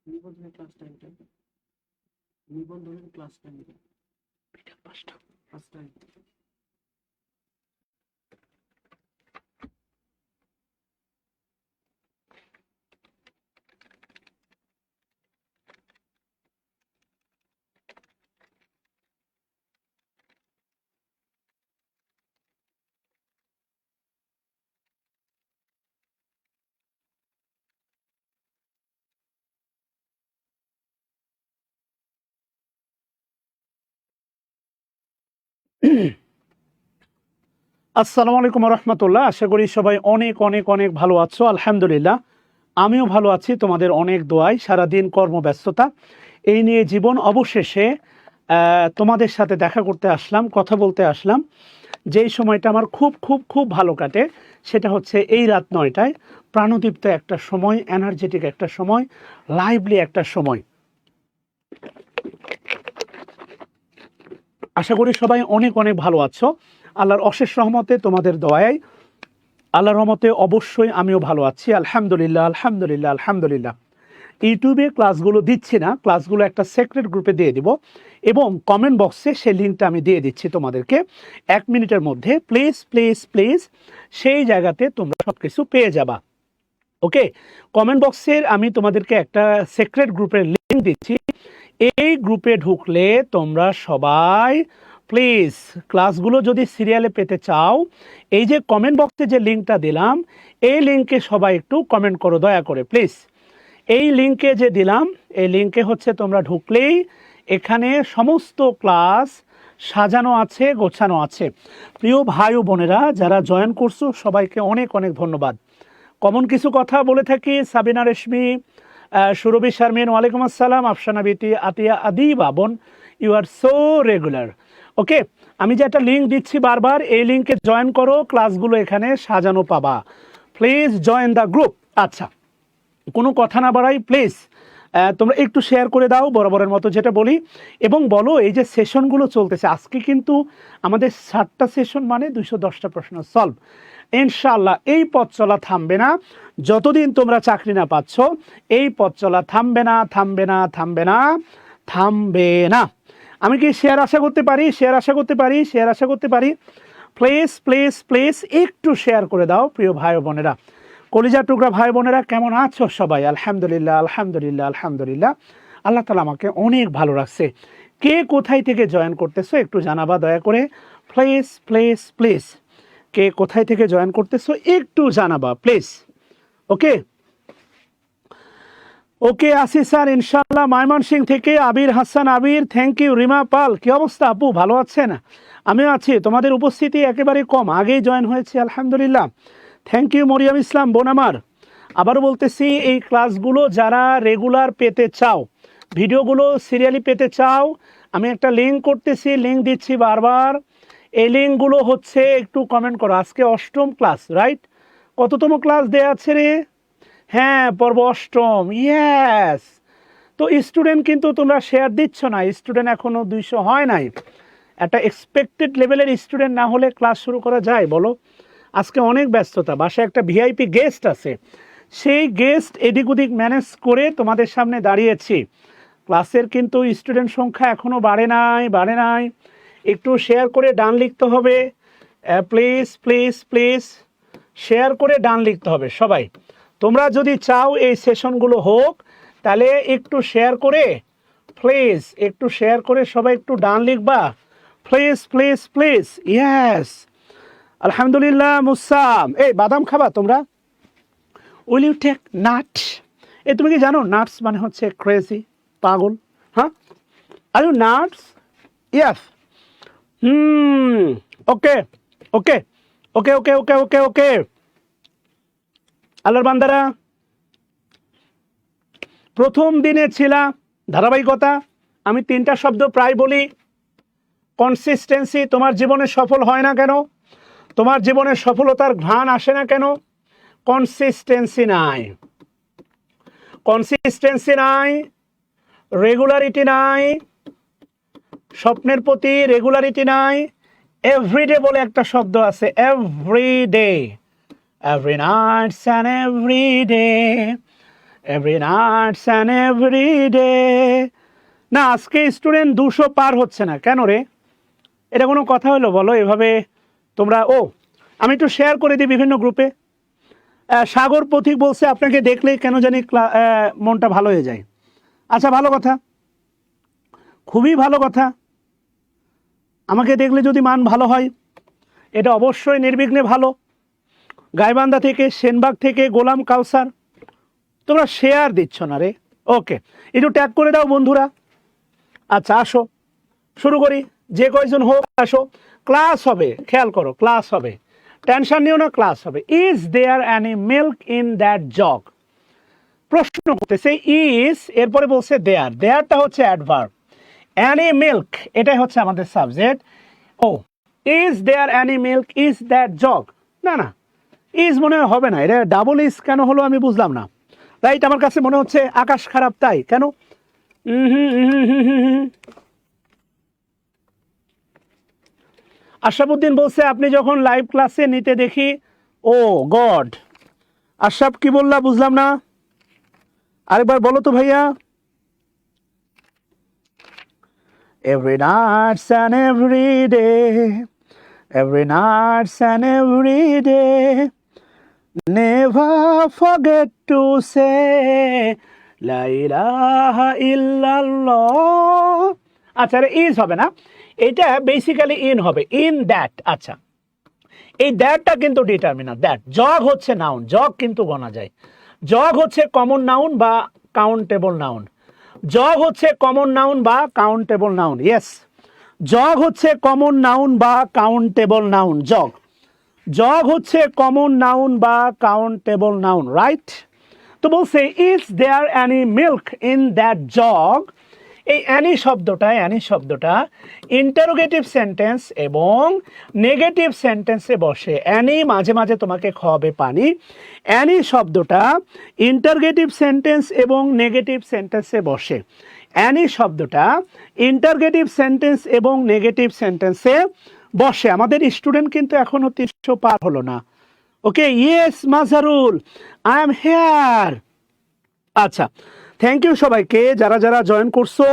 নিবন্ধনের ক্লাস টাইমটা নিবন্ধনের ক্লাস টাইমটা এটা 5টায় আসসালামু আলাইকুম রহমতুল্লাহ। আশা করি সবাই অনেক অনেক অনেক ভালো আছো। আলহামদুলিল্লাহ আমিও ভালো আছি, তোমাদের অনেক দোয়ায়। সারাদিন কর্মব্যস্ততা, এই নিয়ে জীবন। অবশেষে তোমাদের সাথে দেখা করতে আসলাম, কথা বলতে আসলাম। যেই সময়টা আমার খুব খুব খুব ভালো কাটে সেটা হচ্ছে এই রাত 9টায়। প্রাণদীপ্ত একটা সময়, এনার্জেটিক একটা সময়, লাইভলি একটা সময়। আশা করি সবাই অনেক অনেক ভালো আছো। আল্লাহর অশেষ রহমতে, তোমাদের দয়ায়, আল্লাহর রহমতে অবশ্যই আমিও ভালো আছি। আলহামদুলিল্লাহ আলহামদুলিল্লাহ আলহামদুলিল্লাহ। ইউটিউবে ক্লাসগুলো দিচ্ছি না, ক্লাসগুলো একটা সিক্রেট গ্রুপে দিয়ে দিব এবং কমেন্ট বক্সে সেই লিঙ্কটা আমি দিয়ে দিচ্ছি তোমাদেরকে 1 মিনিটের মধ্যে। প্লিজ প্লিজ প্লিজ সেই জায়গাতে তোমরা সব কিছু পেয়ে যাবা। ওকে, কমেন্ট বক্সের আমি তোমাদেরকে একটা সিক্রেট গ্রুপের লিঙ্ক দিচ্ছি। এই গ্রুপে ঢুকলে তোমরা সবাই প্লিজ ক্লাসগুলো যদি সিরিয়ালে পেতে চাও, এই যে কমেন্ট বক্সে যে লিঙ্কটা দিলাম, এই লিঙ্কে সবাই একটু কমেন্ট করো দয়া করে প্লিজ। এই লিঙ্কে যে দিলাম, এই লিঙ্কে হচ্ছে তোমরা ঢুকলেই এখানে সমস্ত ক্লাস সাজানো আছে, গোছানো আছে। প্রিয় ভাই ও বোনেরা যারা জয়েন করছো সবাইকে অনেক অনেক ধন্যবাদ। কমন কিছু কথা বলে থাকি। সাবিনা রেশমি, সুরভি শারমিন, ওয়ালাইকুম আসসালাম। আফসানা বিটি, আতিয়া আদি বাবন, you are so regular. Okay, আমি যে একটা লিঙ্ক দিচ্ছি বারবার, এই লিঙ্কে জয়েন করো, ক্লাসগুলো এখানে সাজানো পাবা। Please join the group. আচ্ছা, কোনো কথা না বাড়াই, প্লিজ তোমরা একটু শেয়ার করে দাও বরাবরের মতো যেটা বলি, এবং বলো এই যে সেশনগুলো চলতেছে আজকে কিন্তু আমাদের 7টা সেশন মানে 210টা প্রশ্ন সলভ। ইনশাআল্লাহ এই পথ চলা থামবে না, যতদিন তোমরা চাকরি না পাচ্ছ এই পথ চলা থামবে না, থামবে না, থামবে না, থামবে না। আমি কি শেয়ার আশা করতে পারি? শেয়ার আশা করতে পারি? শেয়ার আশা করতে পারি? প্লিজ প্লিজ প্লিজ একটু শেয়ার করে দাও প্রিয় ভাই ও বোনেরা। কলিজা টুকরা ভাই বোনেরা কেমন আছো সবাই? আলহামদুলিল্লাহ আলহামদুলিল্লাহ আলহামদুলিল্লাহ। আল্লাহ তাআলা আমাকে অনেক ভালো রাখছে। কে কোথায় থেকে জয়েন করতেছো একটু জানাবা দয়া করে, প্লিজ প্লিজ প্লিজ। কে কোথায় থেকে জয়েন করতেছো একটু জানাবা প্লিজ। ওকে ওকে, আসি স্যার ইনশাআল্লাহ। ময়মনসিংহ থেকে আবির হাসান আবির, থ্যাংক ইউ। রিমা পাল, কি অবস্থা আপু, ভালো আছেন? আমিও আছি। তোমাদের উপস্থিতি একেবারে কম, আগেই জয়েন হয়েছে আলহামদুলিল্লাহ। থ্যাংক ইউ মরিয়াম ইসলাম বোন আমার। আবারও বলতেছি, এই ক্লাসগুলো যারা রেগুলার পেতে চাও, ভিডিওগুলো সিরিয়ালি পেতে চাও, আমি একটা লিঙ্ক করতেছি, লিঙ্ক দিচ্ছি বারবার। এই লিঙ্কগুলো হচ্ছে একটু কমেন্ট করো। আজকে 8ম ক্লাস, রাইট? কততম ক্লাস দেয়া আছে রে? হ্যাঁ, পর্ব 8ম, ইয়েস। তো স্টুডেন্ট কিন্তু তোমরা শেয়ার দিচ্ছ না, স্টুডেন্ট এখনও 200 হয় নাই। একটা এক্সপেক্টেড লেভেলের স্টুডেন্ট না হলে ক্লাস শুরু করা যায় বলো? আজকে অনেক ব্যস্ততা, বাসায় একটা ভিআইপি গেস্ট আছে, সেই গেস্ট এদিক ওদিক ম্যানেজ করে তোমাদের সামনে দাঁড়িয়েছি। ক্লাসের কিন্তু স্টুডেন্ট সংখ্যা এখনও বাড়ে নাই, বাড়ে নাই। একটু শেয়ার করে ডান লিখতে হবে প্লিজ প্লিজ প্লিজ। শেয়ার করে ডান লিখতে হবে সবাই। তোমরা যদি চাও এই সেশনগুলো হোক তাহলে একটু শেয়ার করে, প্লিজ একটু শেয়ার করে সবাই একটু ডান লিখবা প্লিজ প্লিজ প্লিজ। ইয়েস, আলহামদুলিল্লাহ। মুসাম, এই বাদাম খাবা তোমরা? Will you take nut? এই তুমি কি জানো নাটস মানে হচ্ছে ক্রেজি, পাগল? হ্যাঁ, আর ইউ নাটস? ইয়েস। ওকে ওকে ওকে ওকে ওকে ওকে ওকে। আল্লাহর বান্দারা, প্রথম দিনে ছিলা ধারাবাহিকতা। আমি 3টা শব্দ প্রায় বলি। কনসিস্টেন্সি। তোমার জীবনে সফল হয় না কেন? তোমার জীবনে সফলতার ঘ্রাণ আসে না কেন? কনসিস্টেন্সি নাই, কনসিস্টেন্সি নাই, রেগুলারিটি নাই, স্বপ্নের প্রতি রেগুলারিটি নাই। এভরিডে বলে একটা শব্দ আছে, everyday, every nights and every day, every nights and every day. না, আজকে স্টুডেন্ট 200 পার হচ্ছে না কেন রে? এটা কোনো কথা হলো বলো? এভাবে তোমরা আমি একটু শেয়ার করে দিই বিভিন্ন গ্রুপে। সাগর পথিক বলছে আপনাকে দেখলে কেন জানি মনটা ভালো হয়ে যায়। আচ্ছা, ভালো কথা, খুবই ভালো কথা। আমাকে দেখলে যদি মান ভালো হয়, এটা অবশ্যই নির্বিঘ্নে ভালো। গাইবান্ধা থেকে, সেনবাগ থেকে গোলাম কাউসার, তোমরা শেয়ার দিচ্ছ না রে। ওকে, একটু ট্যাগ করে দাও বন্ধুরা। আচ্ছা, আসো শুরু করি। যে কয়জন হোক আসো, ক্লাস হবে, খেয়াল করো, ক্লাস হবে, টেনশন নিও না, ক্লাস হবে। Is there any milk in that jug? প্রশ্ন করতেছে ইজ, এরপরে বলছে দেয়ার। দেয়ারটা হচ্ছে অ্যাডভার্ব, এনি মিল্ক এটাই হচ্ছে আমাদের subject. Is there any milk is that jug? না না, ইজ মনে হবে না, এটা ডাবল ইজ কেন হলো আমি বুঝলাম না। রাইট, আমার কাছে মনে হচ্ছে আকাশ খারাপ, তাই কেন? আশরাফুদ্দিন বলছে আপনি যখন লাইভ ক্লাসে নিতে দেখি। ও গড, আশরাফ কি বললা বুঝলাম না, আরেকবার বলো তো ভাইয়া। Every nights and every day, every nights and every day, never forget to say লা ইলাহা ইল্লাল্লাহ। আচ্ছা, ইজ হবে না, এটা বেসিক্যালি ইন হবে, ইন দ্যাট। আচ্ছা, এই দ্যাটটা কিন্তু ডিটারমিনার। দ্যাট জগ হচ্ছে নাউন, জগ কিন্তু গণা যায়। জগ হচ্ছে কমন নাউন বা কাউন্টেবল নাউন। জগ হচ্ছে কমন নাউন বা কাউন্টেবল নাউন। ইয়েস, জগ হচ্ছে কমন নাউন বা কাউন্টেবল নাউন। জগ, জগ হচ্ছে কমন নাউন বা কাউন্টেবল নাউন, রাইট? তো বলছে is there any milk in that jug. এই অ্যানি শব্দটা ইন্টারোগেটিভ সেন্টেন্স এবং নেগেটিভ সেন্টেন্সে বসে। অ্যানি মাঝে মাঝে তোমাকে খাওয়াবে পানি। অ্যানি শব্দটা ইন্টারোগেটিভ সেন্টেন্স এবং নেগেটিভ সেন্টেন্সে বসে। অ্যানি শব্দটা ইন্টারোগেটিভ সেন্টেন্স এবং নেগেটিভ সেন্টেন্সে বসে। আমাদের স্টুডেন্ট কিন্তু এখনো 300 পার হলো না। Okay, yes Mazharul, I am here. আচ্ছা, থ্যাংক ইউ সবাইকে যারা যারা জয়েন করছো।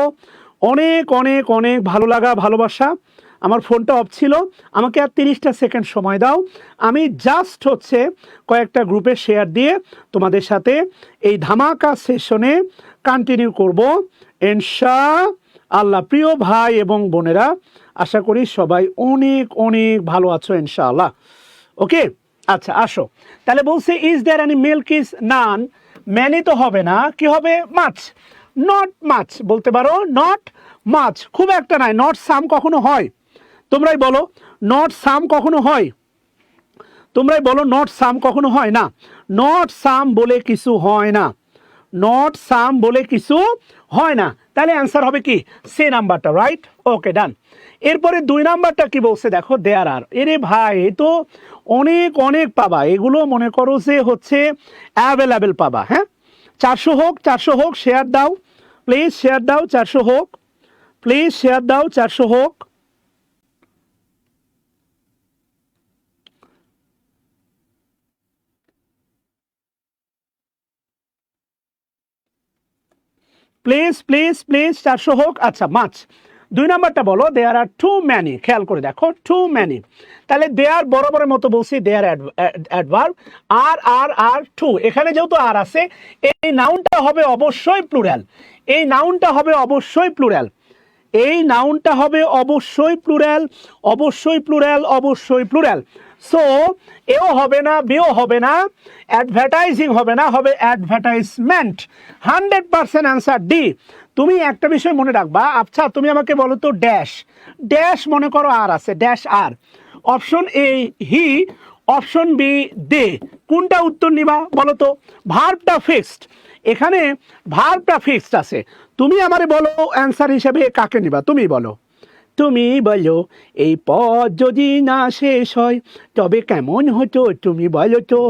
অনেক অনেক অনেক ভালো লাগা, ভালোবাসা। আমার ফোনটা অফ ছিল, আমাকে আর 30টা সেকেন্ড সময় দাও। আমি জাস্ট কয়েকটা গ্রুপে শেয়ার দিয়ে তোমাদের সাথে এই ধামাকা সেশনে কন্টিনিউ করব ইনশাআল্লাহ। প্রিয় ভাই এবং বোনেরা, আশা করি সবাই অনেক অনেক ভালো আছো ইনশাআল্লাহ। ওকে, আচ্ছা আসো। তাহলে বলছে is there any milk is none, many তো হবে না, কি হবে? মাছ। নট মাছ বলতে পারো, নট মাছ, খুব একটা নাই। নট সাম কখনো হয়? তোমরাই বলো, নট সাম কখনো হয়? তোমরাই বলো, নট সাম কখনো হয় না। নট সাম বলে কিছু হয় না, নট সাম বলে কিছু হয় না। তাহলে অ্যান্সার হবে কি? সে নাম্বারটা, রাইট? ওকে, ডান। এরপরে 2 নাম্বারটা কি বলছে দেখো, দেয়ার আর। এরে ভাই, এ তো অনেক অনেক পাবা, এগুলো মনে করো যে অ্যাভেলেবেল পাবা। হ্যাঁ, 400 হোক, 400 হোক, শেয়ার দাও প্লিজ, শেয়ার দাও, 400 হোক প্লিজ, শেয়ার দাও, 400 হোক। প্লিজ প্লিজ প্লিজ, 400 হোক। আচ্ছা, মাছ। 2 নাম্বারটা বলো, দেয়ার আর টু ম্যানি। খেয়াল করে দেখো, টু ম্যানি। তাহলে দেয়ার বরাবরের মতো বলছি, দেয়ার অ্যাডভার্ব। আর আর আর টু, এখানে যেহেতু আর আছে, এই নাউনটা হবে অবশ্যই প্লুরাল। এই নাউনটা হবে অবশ্যই প্লুরাল। এই নাউনটা হবে অবশ্যই প্লুরাল, অবশ্যই প্লুরাল, অবশ্যই প্লুরাল। সো এও হবে না, বিও হবে না, অ্যাডভার্টাইজিং হবে না, হবে অ্যাডভার্টাইজমেন্ট। 100% answer D. তুমি একটা বিষয় মনে রাখবা। আচ্ছা, তুমি আমাকে বলো তো, ড্যাশ ড্যাশ মনে করো আর আছে, dash R. Option A he, option B they, কোনটা উত্তর নিবা বলো তো? ভার্বটা ফিক্সড, এখানে ভার্বটা ফিক্সড আছে। তুমি আমারে বলো অ্যান্সার হিসেবে কাকে নিবা, তুমি বলো। তুমি বলো, এই পথ যদি না শেষ হয় তবে কেমন হতো, তুমি বলো তো।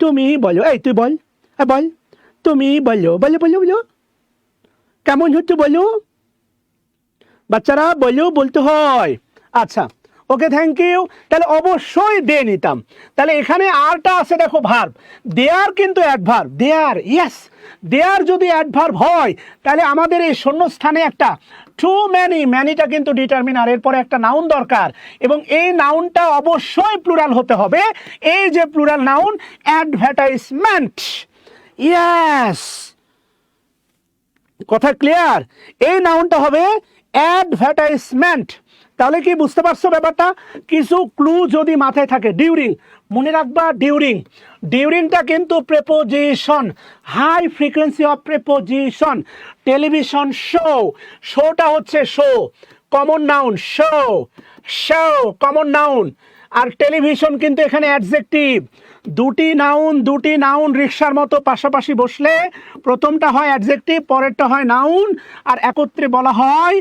তুমি বলো, এই তুই বল, বল, তুমি বলো, বলো বলো বলো, কেমন হতো বলো। বাচ্চারা বলো, বলতে হয়। আচ্ছা, ওকে, থ্যাংক ইউ। তাহলে অবশ্যই দে নিতাম। তাহলে এখানে আরটা আছে দেখো ভার্ব, দেয়ার কিন্তু অ্যাডভার্ব, দেয়ার, ইয়েস, দেয়ার যদি অ্যাডভার্ব হয় তাহলে আমাদের এই শূন্যস্থানে একটা টু ম্যানি, ম্যানিটা কিন্তু ডিটারমিনার, এরপরে একটা নাউন দরকার এবং এই নাউনটা অবশ্যই প্লুরাল হতে হবে। এই যে প্লুরাল নাউন অ্যাডভার্টাইজমেন্ট, ইয়েস, কথা ক্লিয়ার? এই নাউনটা হবে অ্যাডভার্টাইজমেন্ট। তাহলে কি বুঝতে পারছো ব্যাপারটা? কিছু ক্লু যদি মাথায় থাকে, ডিউরিং, মনে রাখবা ডিউরিং, ডিউরিংটা কিন্তু preposition, high frequency of preposition. Television show, শোটা হচ্ছে show, common noun, show, show common noun. আর টেলিভিশন কিন্তু এখানে অ্যাডজেক্টিভ। দুটি নাউন রিকশার মতো পাশাপাশি বসলে প্রথমটা হয় অ্যাডজেক্টিভ, পরেরটা হয় নাউন, আর একত্রে বলা হয়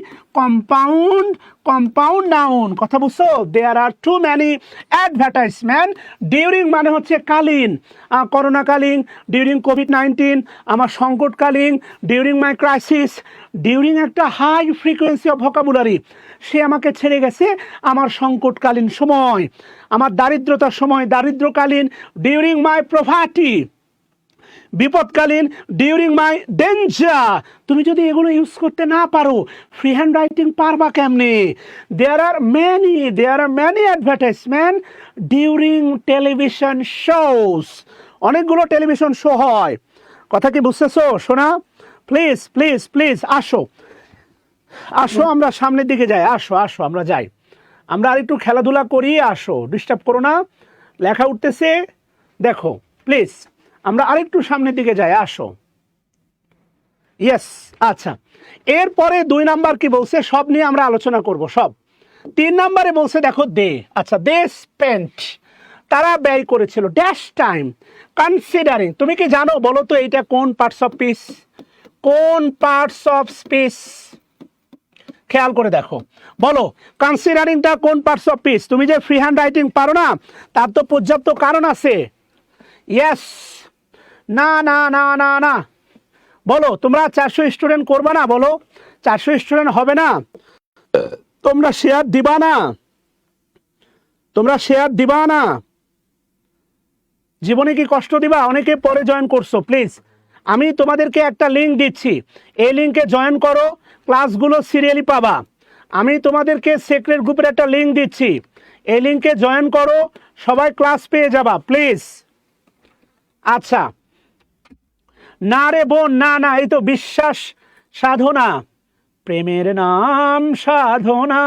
কম্পাউন্ড নাউন। কথা বুঝছো? There are too many advertisement. During মানে হচ্ছে কালীন, করোনাকালীন, ডিউরিং কোভিড-19, আমার সংকটকালীন, ডিউরিং মাই ক্রাইসিস। ডিউরিং একটা হাই ফ্রিকোয়েন্সি অফ ভোকাবুলারি। সে আমাকে ছেড়ে গেছে আমার সংকটকালীন সময়, আমার দারিদ্রতার সময়, দারিদ্রকালীন, ডিউরিং মাই প্রভার্টি, বিপদকালীন, ডিউরিং মাই ডেঞ্জার। তুমি যদি এগুলো ইউজ করতে না পারো, ফ্রি হ্যান্ড রাইটিং পারবা কেমনে? There are many advertisement during television shows. অনেকগুলো টেলিভিশন শো হয়। কথা কি বুঝতেছো শোনা? প্লিজ প্লিজ প্লিজ আসো, আসো আমরা সামনের দিকে যাই, আসো আসো আমরা যাই, আমরা আর একটু খেলাধুলা করি, আসো, ডিস্টার্ব করো না, লেখা উঠতেছে দেখো প্লিজ, আমরা আরেকটু সামনের দিকে যাই, আসো। ইয়েস, আচ্ছা, এরপরে 2 নাম্বার কি বলছে, সব নিয়ে আমরা আলোচনা করব সব। 3 নাম্বারে বলছে দেখো দে, আচ্ছা, দে স্পেন্ট, তারা ব্যয় করেছিল ড্যাশ টাইম কনসিডারিং। তুমি কি জানো, বলো তো এইটা কোন পার্টস অফ স্পিচ? কোন পার্টস অফ স্পিচ? খেয়াল করে দেখো, বলো কনসিডারিংটা কোন পার্টস অফ স্পিচ? তুমি যে ফ্রি হ্যান্ড রাইটিং পারো না, তার তো পর্যাপ্ত কারণ আছে। ইয়েস, না না না না না, বলো তোমরা 400 স্টুডেন্ট করবা না? বলো 400 স্টুডেন্ট হবে না? তোমরা শেয়ার দিবা না? তোমরা শেয়ার দিবা না? জীবনে কি কষ্ট দিবা? অনেকে পরে জয়েন করছো, প্লিজ আমি তোমাদেরকে একটা লিঙ্ক দিচ্ছি, এই লিঙ্কে জয়েন করো, ক্লাসগুলো সিরিয়ালি পাবা। আমি তোমাদেরকে সিক্রেট গ্রুপের একটা লিঙ্ক দিচ্ছি, এই লিঙ্কে জয়েন করো, সবাই ক্লাস পেয়ে যাবা প্লিজ। আচ্ছা, না রে বোন, না না, এই তো বিশ্বাস সাধনা, প্রেমের নাম সাধনা,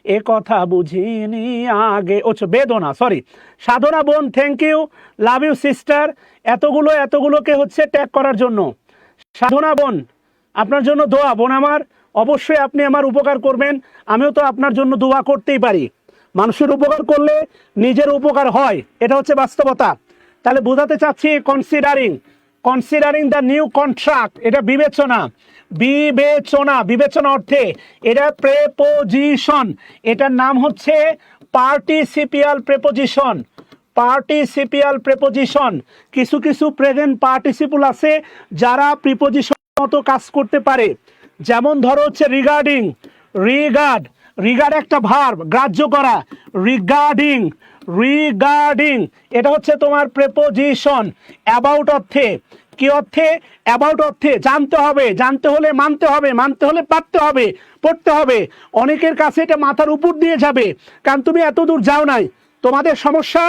এ কথা বুঝিনি আগে, ও বেদনা, সরি, সাধনা বোন, thank you, love you sister, এতগুলোকে হচ্ছে ট্যাগ করার জন্য। সাধনা বোন, আপনার জন্য দোয়া বোন আমার, অবশ্যই আপনি আমার উপকার করবেন, আমিও তো আপনার জন্য দোয়া করতেই পারি। মানুষের উপকার করলে নিজের উপকার হয়, এটা হচ্ছে বাস্তবতা। তাহলে বোঝাতে চাচ্ছি কনসিডারিং দ্য নিউ কন্ট্রাক্ট, এটা বিবেচনা, বিবেচনা অর্থে এটা প্রেপোজিশন, এটার নাম হচ্ছে পার্টিসিপিয়াল প্রেপোজিশন। কিছু প্রেজেন্ট পার্টিসিপল আছে যারা প্রিপোজিশন মতো কাজ করতে পারে, যেমন ধরো হচ্ছে রিগার্ডিং, রিগার্ড একটা ভার্ব, গ্রাহ্য করা, রিগার্ডিং, এটা হচ্ছে তোমার প্রেপোজিশন। অ্যাবাউট অর্থে, কি অর্থে? অ্যাবাউট অর্থে জানতে হলে মানতে হলে পারতে হবে, পড়তে হবে। অনেকের কাছে এটা মাথার উপর দিয়ে যাবে, কারণ তুমি এত দূর যাও নাই। তোমাদের সমস্যা,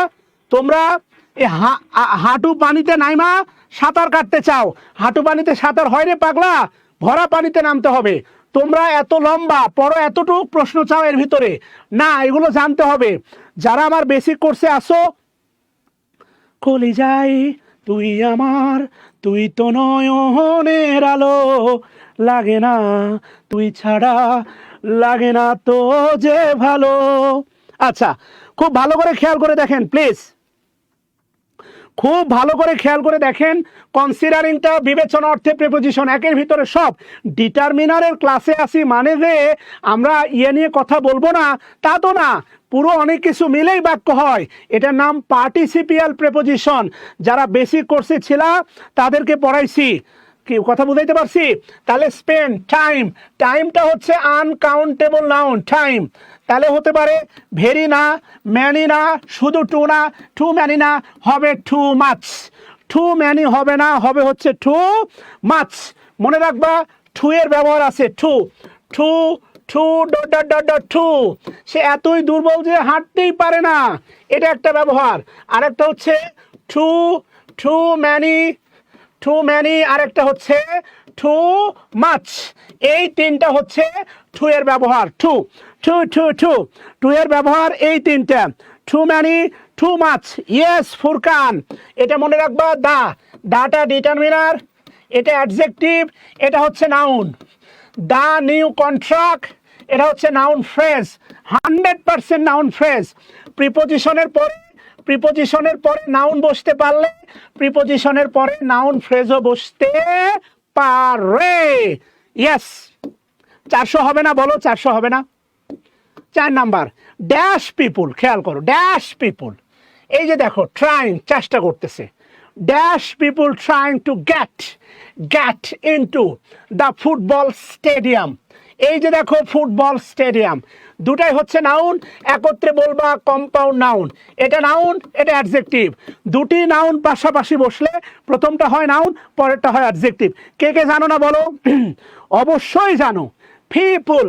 তোমরা হাঁটু পানিতে নাইমা সাঁতার কাটতে চাও, হাঁটু পানিতে সাঁতার হয় রে পাগলা, ভরা পানিতে নামতে হবে। তোমরা এত লম্বা পড়ো, এতটুকু প্রশ্ন চাও এর ভিতরে না, এগুলো জানতে হবে। যারা আমার বেসিক কোর্সে আসো, কলি যাই তুই আমার, তুই তো নয়নের আলো, লাগে না তুই ছাড়া, লাগে না তো যে ভালো। আচ্ছা, খুব ভালো করে খেয়াল করে দেখেন প্লিজ, খুব ভালো করে খেয়াল করে দেখেন, কনসিডারিংটা বিবেচনা অর্থে প্রিপোজিশন, একের ভিতরে সব। ডিটারমিনারের ক্লাসে আসি মানে যে আমরা ইয়ে নিয়ে কথা বলবো না, তা তো না, পুরো অনেক কিছু মিলেই বাক্য হয়। এটার নাম পার্টিসিপিয়াল প্রিপোজিশন। যারা বেসিক কোর্সে ছিল তাদেরকে পড়াইছি, কি কথা বুঝাইতে পারছি? তাহলে স্পেন্ড টাইম, টাইমটা হচ্ছে আনকাউন্টেবল নাউন টাইম। তাহলে হতে পারে ভেরি না, ম্যানি না, শুধু টু না, টু ম্যানি না, হবে টু মাচ। টু ম্যানি হবে না, হবে হচ্ছে টু মাচ। মনে রাখবা টু এর ব্যবহার আছে, to two to dot dot dot dot to. সে এতই দুর্বল যে হাঁটতেই পারে না, এটা একটা ব্যবহার। আরেকটা হচ্ছে too too many, too many, আরেকটা হচ্ছে টু মাচ। এই তিনটা হচ্ছে টু এর ব্যবহার। Too two two two too এর ব্যবহার এই তিনটা, too many, too much. Yes Furqan, এটা মনে রাখবা। দাটা ডিটারমিনার, এটা অ্যাডজেক্টিভ, এটা হচ্ছে নাউন। দা নিউ কন্ট্রাক্ট, এটা হচ্ছে নাউন ফ্রেজ, 100% নাউন ফ্রেজ। প্রিপোজিশনের পরে নাউন বসতে পারলে প্রিপোজিশনের পরে নাউন ফ্রেজও বসতে পারে। ইয়েস, 400 হবে না? বলো 400 হবে না? 4 নাম্বার, ড্যাশ পিপুল। খেয়াল করো, ড্যাশ পিপুল, এই যে দেখো ট্রাইং, চেষ্টা করতেছে। Dash people trying to get into the football stadium. এই যে দেখো ফুটবল স্টেডিয়াম, দুটাই হচ্ছে নাউন। একত্রে বলবা কম্পাউন্ড নাউন। এটা নাউন, এটা অ্যাডজেক্টিভ। দুটি নাউন পাশাপাশি বসলে প্রথমটা হয় নাউন, পরেরটা হয় অ্যাডজেক্টিভ। কে কে জানো না বলো? অবশ্যই জানো। পিপুল,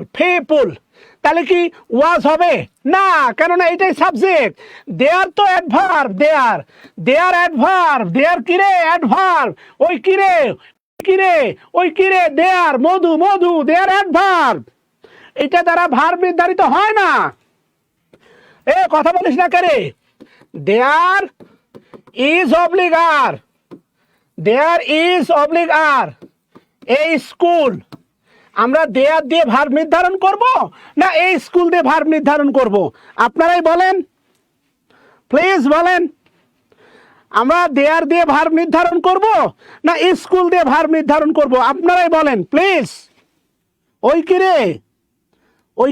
তাহলে কি ওয়াজ হবে না? কেননা এটাই সাবজেক্ট। দেয়ার তো অ্যাডভার্ব, দেয়ার অ্যাডভার্ব, দেয়ার কিরে অ্যাডভার্ব, ওই কিরে ওই কিরে, দেয়ার মধু, দেয়ার অ্যাডভার্ব। এটা দ্বারা ভার্ব নির্ধারিত হয় না। এ কথা বলিস না কেরে? There is oblique are, there is oblique are এই স্কুল। আমরা দেয়ার দিয়ে ভার্ব নির্ধারণ করব না এই স্কুল দিয়ে ভার্ব নির্ধারণ করব? আপনারাই বলেন, প্লিজ বলেন। আমরা দেয়ার দিয়ে ভার্ব নির্ধারণ করব না স্কুল দিয়ে ভার্ব নির্ধারণ করব? আপনারাই বলেন প্লিজ। ওই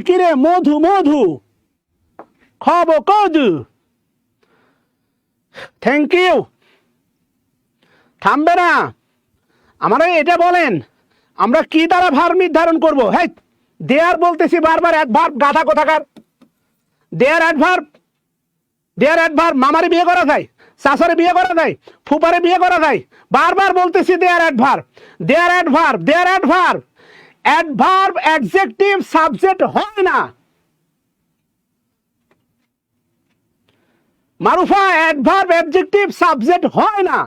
কিরে মধু খব কদু। Thank you. থামবে না? আমরা এটা বলেন, আমরা কি দ্বারা ভার্ব নির্ধারণ করব? হ্যাঁ, দেয়ার বলতেছি বারবার, অ্যাডভার্ব গাধা কোথাকার। দেয়ার অ্যাডভার্ব, মামারে বিয়ে করা যায়, শাশুড়ে বিয়ে করা যায়, ফুপারে বিয়ে করা যায়। বারবার বলতেছি দেয়ার অ্যাডভার্ব। অ্যাডভার্ব অ্যাডজেক্টিভ সাবজেক্ট হয় না। মারুফা, অ্যাডভার্ব অ্যাডজেক্টিভ সাবজেক্ট হয় না।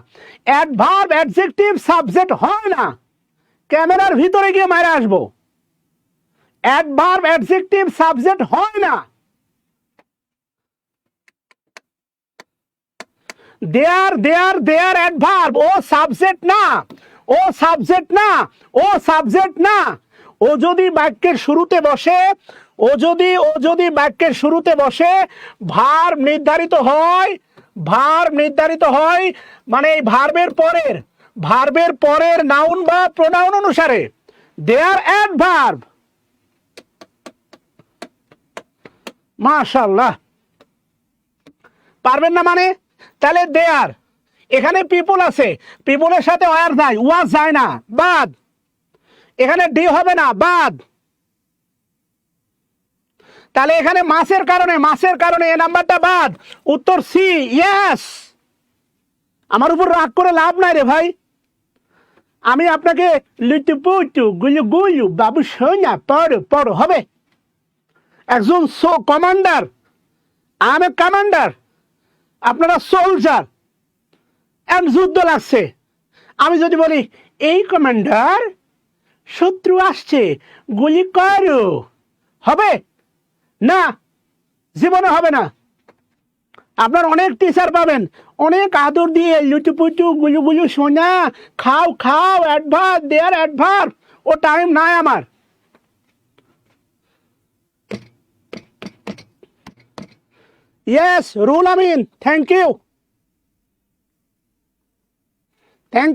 অ্যাডভার্ব অ্যাডজেক্টিভ সাবজেক্ট হয় না। ক্যামেরার ভিতরে গিয়ে মারে আসবো। অ্যাডভার্ব অ্যাডজেক্টিভ সাবজেক্ট হয় না। দেয়ার অ্যাডভার্ব, ও সাবজেক্ট না। ও যদি বাক্যের শুরুতে বসে, ভার্ব নির্ধারিত হয়, মানে এই ভার্বের পরের নাউন বা প্রোনাউন অনুসারে দেয়ার অ্যাডভার্ব। মাশাআল্লাহ, পারবেন না মানে? তাহলে দেয়ার, এখানে পিপুল আছে, পিপুলের সাথে ওয়ার যায়, ওয়াজ যায় না, বাদ। এখানে ডি হবে না, বাদ। তাহলে এখানে মাসের কারণে এ নাম্বারটা বাদ। উত্তর সি, ইয়েস। আমার উপর রাগ করে লাভ নাই রে ভাই। আমি আপনাকে লুটুপুটু গুলু বাবু সোনা পড়ো হবে। একজন কমান্ডার, আমি কমান্ডার, আপনারা সোলজার, যুদ্ধ লাগছে। আমি যদি বলি এই কমান্ডার শত্রু আসছে, গুলি করো, হবে না? জীবনে হবে না। আপনার অনেক টিচার পাবেন অনেক আদর দিয়ে লুটুপুটু গুলু সোনা খাও অ্যাডভার্ব, দেয়ার অ্যাডভার্ব। ও টাইম নাই আমার। Yes Ruhul Amin, thank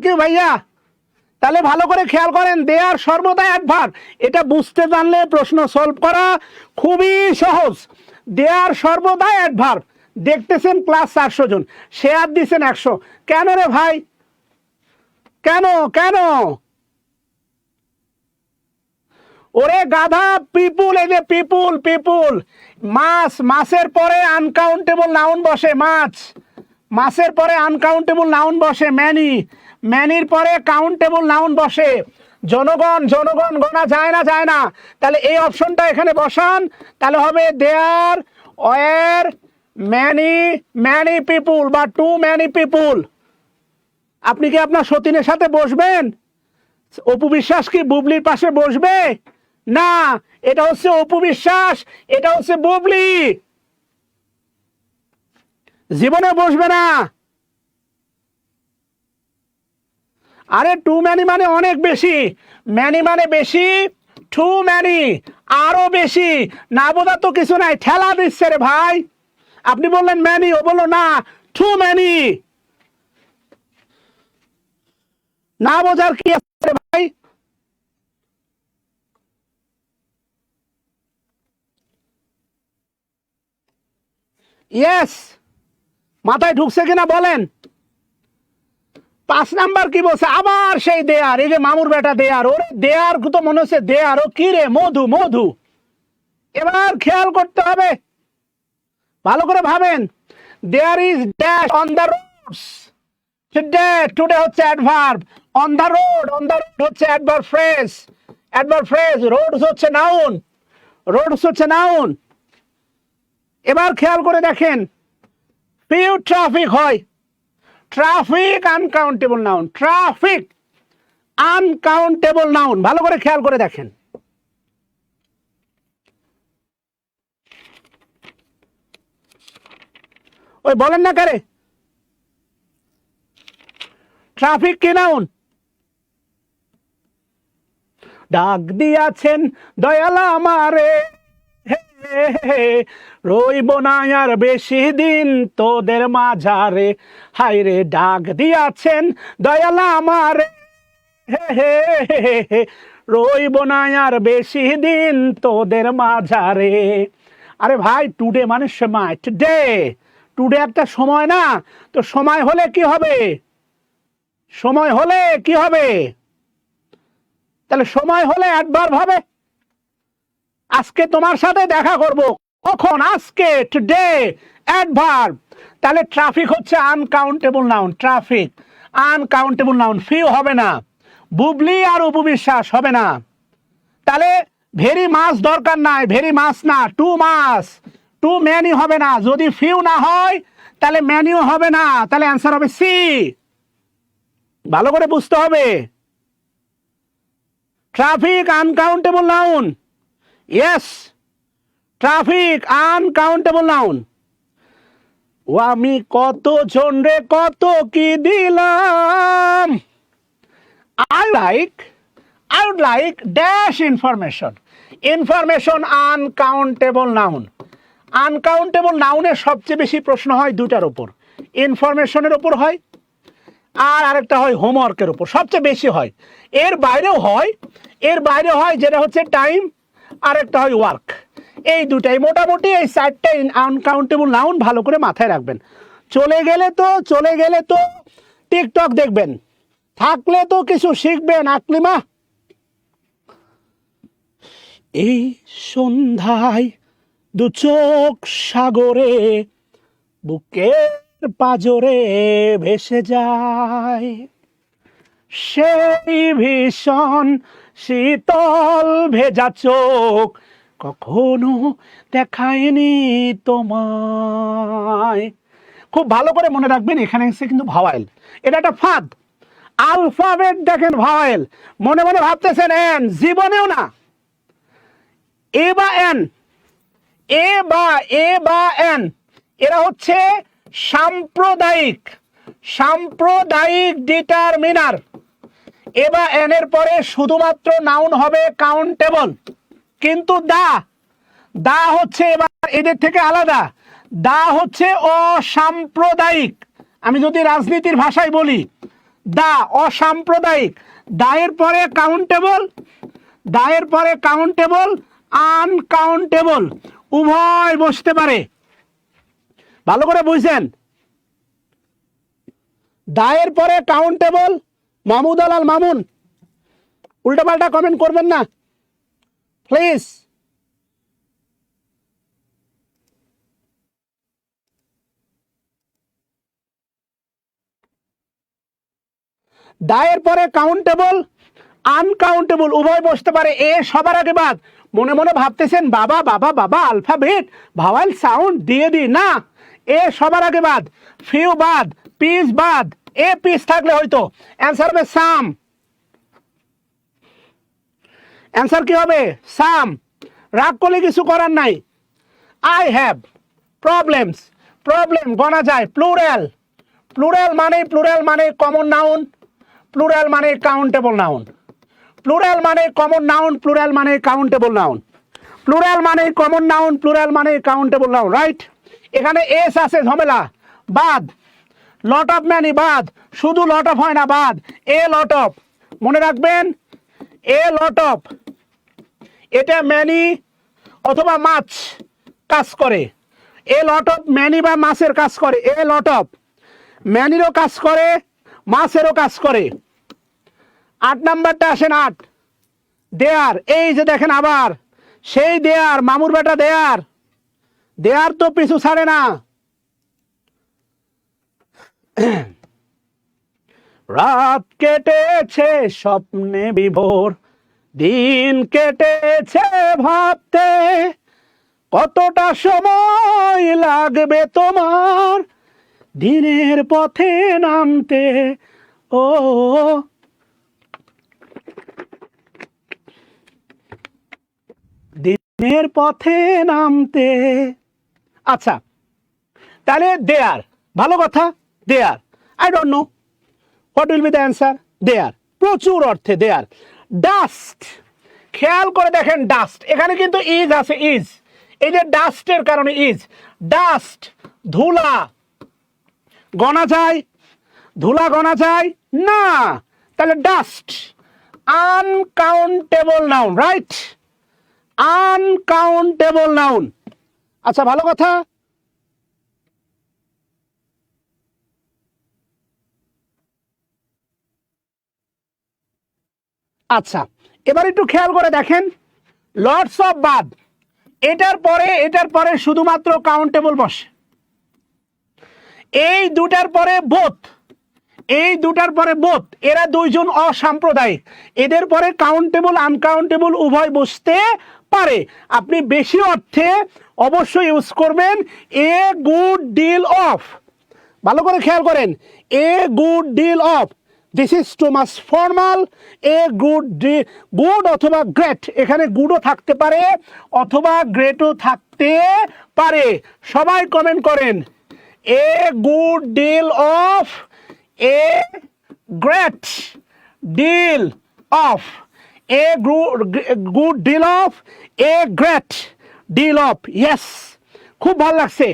you ভাইয়া। তাহলে ভালো করে খেয়াল করেন, দেয়ার সর্বদা অ্যাডভার্ব। এটা বুঝতে জানলে প্রশ্ন সলভ করা খুবই সহজ। দেয়ার সর্বদা অ্যাডভার্ব। দেখতেছেন ক্লাস 400 জন, শেয়ার দিচ্ছেন 100। কেন রে ভাই? কেন ওরে গাধা, পিপুল, এই যে পিপুল, পিপুল। মাছ, মাছের পরে আনকাউন্টেবল নাউন বসে, মাছ। মাছের পরে আনকাউন্টেবল নাউন বসে, ম্যানি। ম্যানির পরে কাউন্টেবল নাউন বসে। জনগণ, জনগণ গণা যায় না, যায় না। তাহলে এই অপশনটা এখানে বসান, তাহলে হবে there were many, many people বা টু ম্যানি পিপুল। আপনি কি আপনার সতীনের সাথে বসবেন? অপু বিশ্বাস কি বুবলির পাশে বসবে? না, এটা হচ্ছে অপু বিশ্বাস, এটা হচ্ছে বুবলি, জীবনে বসবে না। আরে টু ম্যানি মানে অনেক বেশি, ম্যানি মানে বেশি, টু ম্যানি আরো বেশি। না বোঝা তো কিছু নাই, ঠেলা দিচ্ছে রে ভাই। আপনি বললেন ম্যানি, ও বললো না টু ম্যানি। না বোঝার কি আছে রে ভাই? ইয়েস, মাথায় ঢুকছে কিনা বলেন। 5 নাম্বার কি বলছে? আবার সেই দেয়ার, এই যে মামুর বেটা দেয়ার। ওরে দেয়ার তো মনে হচ্ছে দেয়ার, ও কি রে? মধু, মধু। এবার খেয়াল করতে হবে, ভালো করে ভাবেন। There is dash on the roads. Today, today হচ্ছে adverb. On the road, on the road হচ্ছে adverb phrase. Adverb phrase, roads হচ্ছে নাউন, রোডস হচ্ছে নাউন। এবার খেয়াল করে দেখেন, ফিউ ট্রাফিক হয়, traffic uncountable noun, traffic uncountable noun. ভালো করে খেয়াল করে দেখেন। ওই বলেন না কারে, ট্রাফিক কি নাউন? ডাক দিয়াছেন দয়াল আমারে, রইব না আর বেশি দিন তোদের মাঝারে। হায় রে, ডাক দিয়াছেন দয়াল আমারে, রইব না আর বেশি দিন তোদের মাঝারে। আরে ভাই, টুডে মানে সময়, টুডে, টুডে একটা সময় না? তো সময় হলে কি হবে? সময় হলে কি হবে? তাহলে সময় হলে অ্যাডভার্ব হবে। আজকে তোমার সাথে দেখা করব, কখন? আজকে, টুডে, অ্যাডভার্ব। তাহলে ট্রাফিক হচ্ছে uncountable noun, traffic uncountable noun. Few হবে না, বুবলি আর উপবিশ্বাস হবে না। তাহলে ভেরি মাস দরকার নাই, ভেরি মাস না, টু মাস, টু ম্যানি হবে না। যদি ফিউ না হয় তাহলে ম্যানিও হবে না, তাহলে অ্যান্সার হবে সি। ভালো করে বুঝতে হবে। Traffic uncountable noun, yes, traffic uncountable noun. ও আমি কত জন রে কত কি দিলাম, I would like dash information. Information uncountable noun. Uncountable নাউনের সবচেয়ে বেশি প্রশ্ন হয় দুটার উপর, ইনফরমেশনের উপর হয় আর আরেকটা হয় হোমওয়ার্কের উপর, সবচেয়ে বেশি হয়। এর বাইরেও হয়, এর বাইরে হয় যেটা হচ্ছে টাইম, আর একটা হয় ওয়ার্ক। এই দুটাই মোটামুটি, এই 4টে আনকাউন্টেবল নাউন ভালো করে মাথায় রাখবেন। চলে গেলে তো টিকটক দেখবেন, থাকলে তো কিছু শিখবেন। আকলিমা, এই সন্ধ্যায় দু চোখ সাগরে বুকের পাজরে ভেসে যায়, সেই ভীষণ শীতল ভেজা চোখ কখনো দেখায়নি তোমায়। খুব ভালো করে মনে রাখবেন, এখানে এসে কিন্তু ভাওয়াল, এটা একটা ফাঁদ। আলফাবেট দেখেন, ভাওয়াল মনে মনে ভাবতেছেন এন, জীবনেও না। এ বা এন, এ বা এন, এরা হচ্ছে সাম্প্রদায়িক, সাম্প্রদায়িক ডিটারমিনার। এ বা এন এর পরে শুধুমাত্র নাউন হবে কাউন্টেবল, কিন্তু দা হচ্ছে এবার এদের থেকে আলাদা। দা হচ্ছে অসাম্প্রদায়িক। আমি যদি রাজনীতির ভাষায় বলি, দা অসাম্প্রদায়িক। দায়ের পরে কাউন্টেবল, দায়ের পরে কাউন্টেবল, আনকাউন্টেবল উভয় বসতে পারে। ভালো করে বুঝছেন? দায়ের পরে কাউন্টেবল। মামুদ আলাল মামুন, উল্টাপাল্টা কমেন্ট করবেন না, প্লিজ। দায়ের পরে কাউন্টেবল আনকাউন্টেবল উভয় বসতে পারে। এ সবার আগে বাদ। মনে মনে ভাবতেছেন বাবা বাবা বাবা আলফাবেট ভাওয়াল সাউন্ড দিয়ে দি না, এ সবার আগে বাদ। ফিউ বাদ, পিস বাদ। এ পিস থাকলে হয়তো অ্যান্সার হবে সাম। অ্যান্সার কি হবে? সাম। রাগ করলে কিছু করার নাই। আই হ্যাভ প্রবলেমস, প্রবলেম গণা যায় প্লুরাল। প্লুরাল মানে কমন নাউন, প্লুরাল মানে কাউন্টেবল নাউন, প্লুরাল মানে কমন নাউন, প্লুরাল মানে কাউন্টেবল নাউন, প্লুরাল মানে কমন নাউন, প্লুরাল মানে কাউন্টেবল নাউন, রাইট? এখানে এস আছে ঝামেলা, বাদ। লট অফ ম্যানি বাদ, শুধু লট অফ হয় না, বাদ। এ লট অফ, মনে রাখবেন, এ লট অফ, এটা ম্যানি অথবা মাছ কাজ করে। এ লট অফ ম্যানি বা মাছের কাজ করে। এ লট অফ ম্যানিরও কাজ করে, মাছেরও কাজ করে। 8 নাম্বারটা আসেন, 8 দেয়ার। এই যে দেখেন আবার সেই দেয়ার, মামুর বেটা দেয়ার। দেয়ার তো পিছু ছাড়ে না। রাত কেটেছে স্বপ্নে বিভোর, দিন কেটেছে ভাবতে, কতটা সময় লাগবে তোমার দিনের পথে নামতে। ও দিনের পথে নামতে। আচ্ছা, তাহলে দেয়ার, ভালো কথা, there. I don't know what will be the answer. There প্রচুর অর্থে দেয়ার। ডাস্ট, খেয়াল করে দেখেন ডাস্ট, এখানে কিন্তু ইজ আছে, ইজ। এই যে ডাস্টের কারণে ইজ। ডাস্ট ধুলা গণা যায়, ধুলা গণা যায় না, তাহলে dust uncountable noun, right? Uncountable noun. আচ্ছা, ভালো কথা। আচ্ছা, এবার একটু খেয়াল করে দেখেন, লটস অফ বাদ, এটার পরে শুধুমাত্র কাউন্টেবল বসে। এই দুটার পরে বোথ, এই দুটার পরে বোথ, এরা দুইজন অসাম্প্রদায়িক, এদের পরে কাউন্টেবল আনকাউন্টেবল উভয় বসতে পারে। আপনি বেশি অর্থে অবশ্যই ইউজ করবেন এ গুড ডিল অফ। ভালো করে খেয়াল করেন, a good deal of, this is too much formal. A good অথবা গ্রেট, এখানে গুডও থাকতে পারে অথবা গ্রেটও থাকতে পারে। সবাই কমেন্ট করেন, a good deal of, a great deal of, a good deal of, a great deal of. Yes, খুব ভালো লাগছে।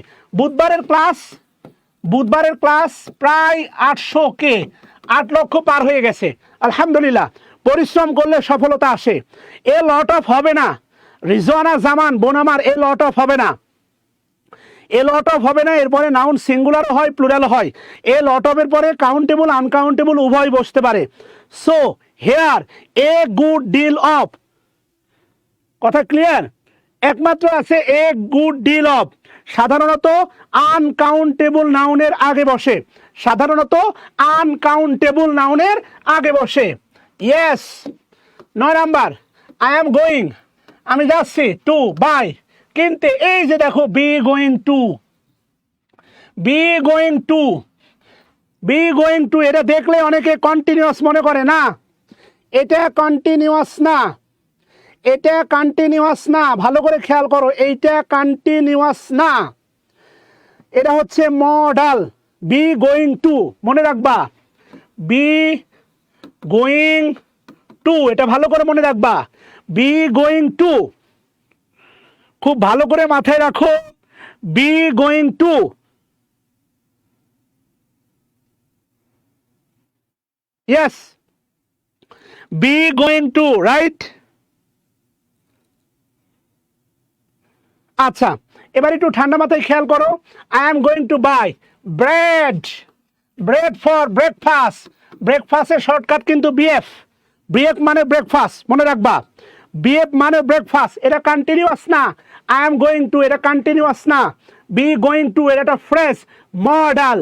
বুধবারের ক্লাস প্রায় 800K, 8 লক্ষ পার হয়ে গেছে। আলহামদুলিল্লাহ, পরিশ্রম করলে সফলতা আসে। এ লট অফ হবে না, রিজওয়ানা জামান বোন আমার, এ লট অফ হবে না, এ লট অফ হবে না। এরপরে নাউন সিঙ্গুলার হয় প্লুরাল হয়। এ লট অফের পরে কাউন্টেবল আনকাউন্টেবল উভয় বসতে পারে। So here a good deal of, কথা ক্লিয়ার? একমাত্র আছে এ গুড ডিল অফ, সাধারণত আনকাউন্টেবল নাউনের আগে বসে, সাধারণত আনকাউন্টেবল নাউনের আগে বসে। Yes. 9 number, I am going, আমি যাচ্ছি, টু বাই, কিনতে। এই যে দেখো be going to, be going to, be going to, এটা দেখলে অনেকে কন্টিনিউয়াস মনে করে না, এটা কন্টিনিউয়াস না, এটা কন্টিনিউয়াস না। ভালো করে খেয়াল করো, এইটা কন্টিনিউয়াস না, এটা হচ্ছে মডাল। বি গোয়িং টু, মনে রাখবা, বি গোয়িং টু, এটা ভালো করে মনে রাখবা, বি গোয়িং টু, খুব ভালো করে মাথায় রাখো, be going to. Yes, be going to, right? আচ্ছা, এবার একটু ঠান্ডা মাথায় খেয়াল করো, I am going to buy bread, bread for breakfast. ব্রেকফাস্টের শর্টকাট কিন্তু বিএফ, বিএফ মানে ব্রেকফাস্ট, মনে রাখবা। বিএফ মানে ব্রেকফাস্ট, এটা কন্টিনিউয়াস না। আই এম গোয়িং টু, এটা কন্টিনিউয়াস না। বি গোয়িং টু, এটা একটা ফ্রেজ মডাল।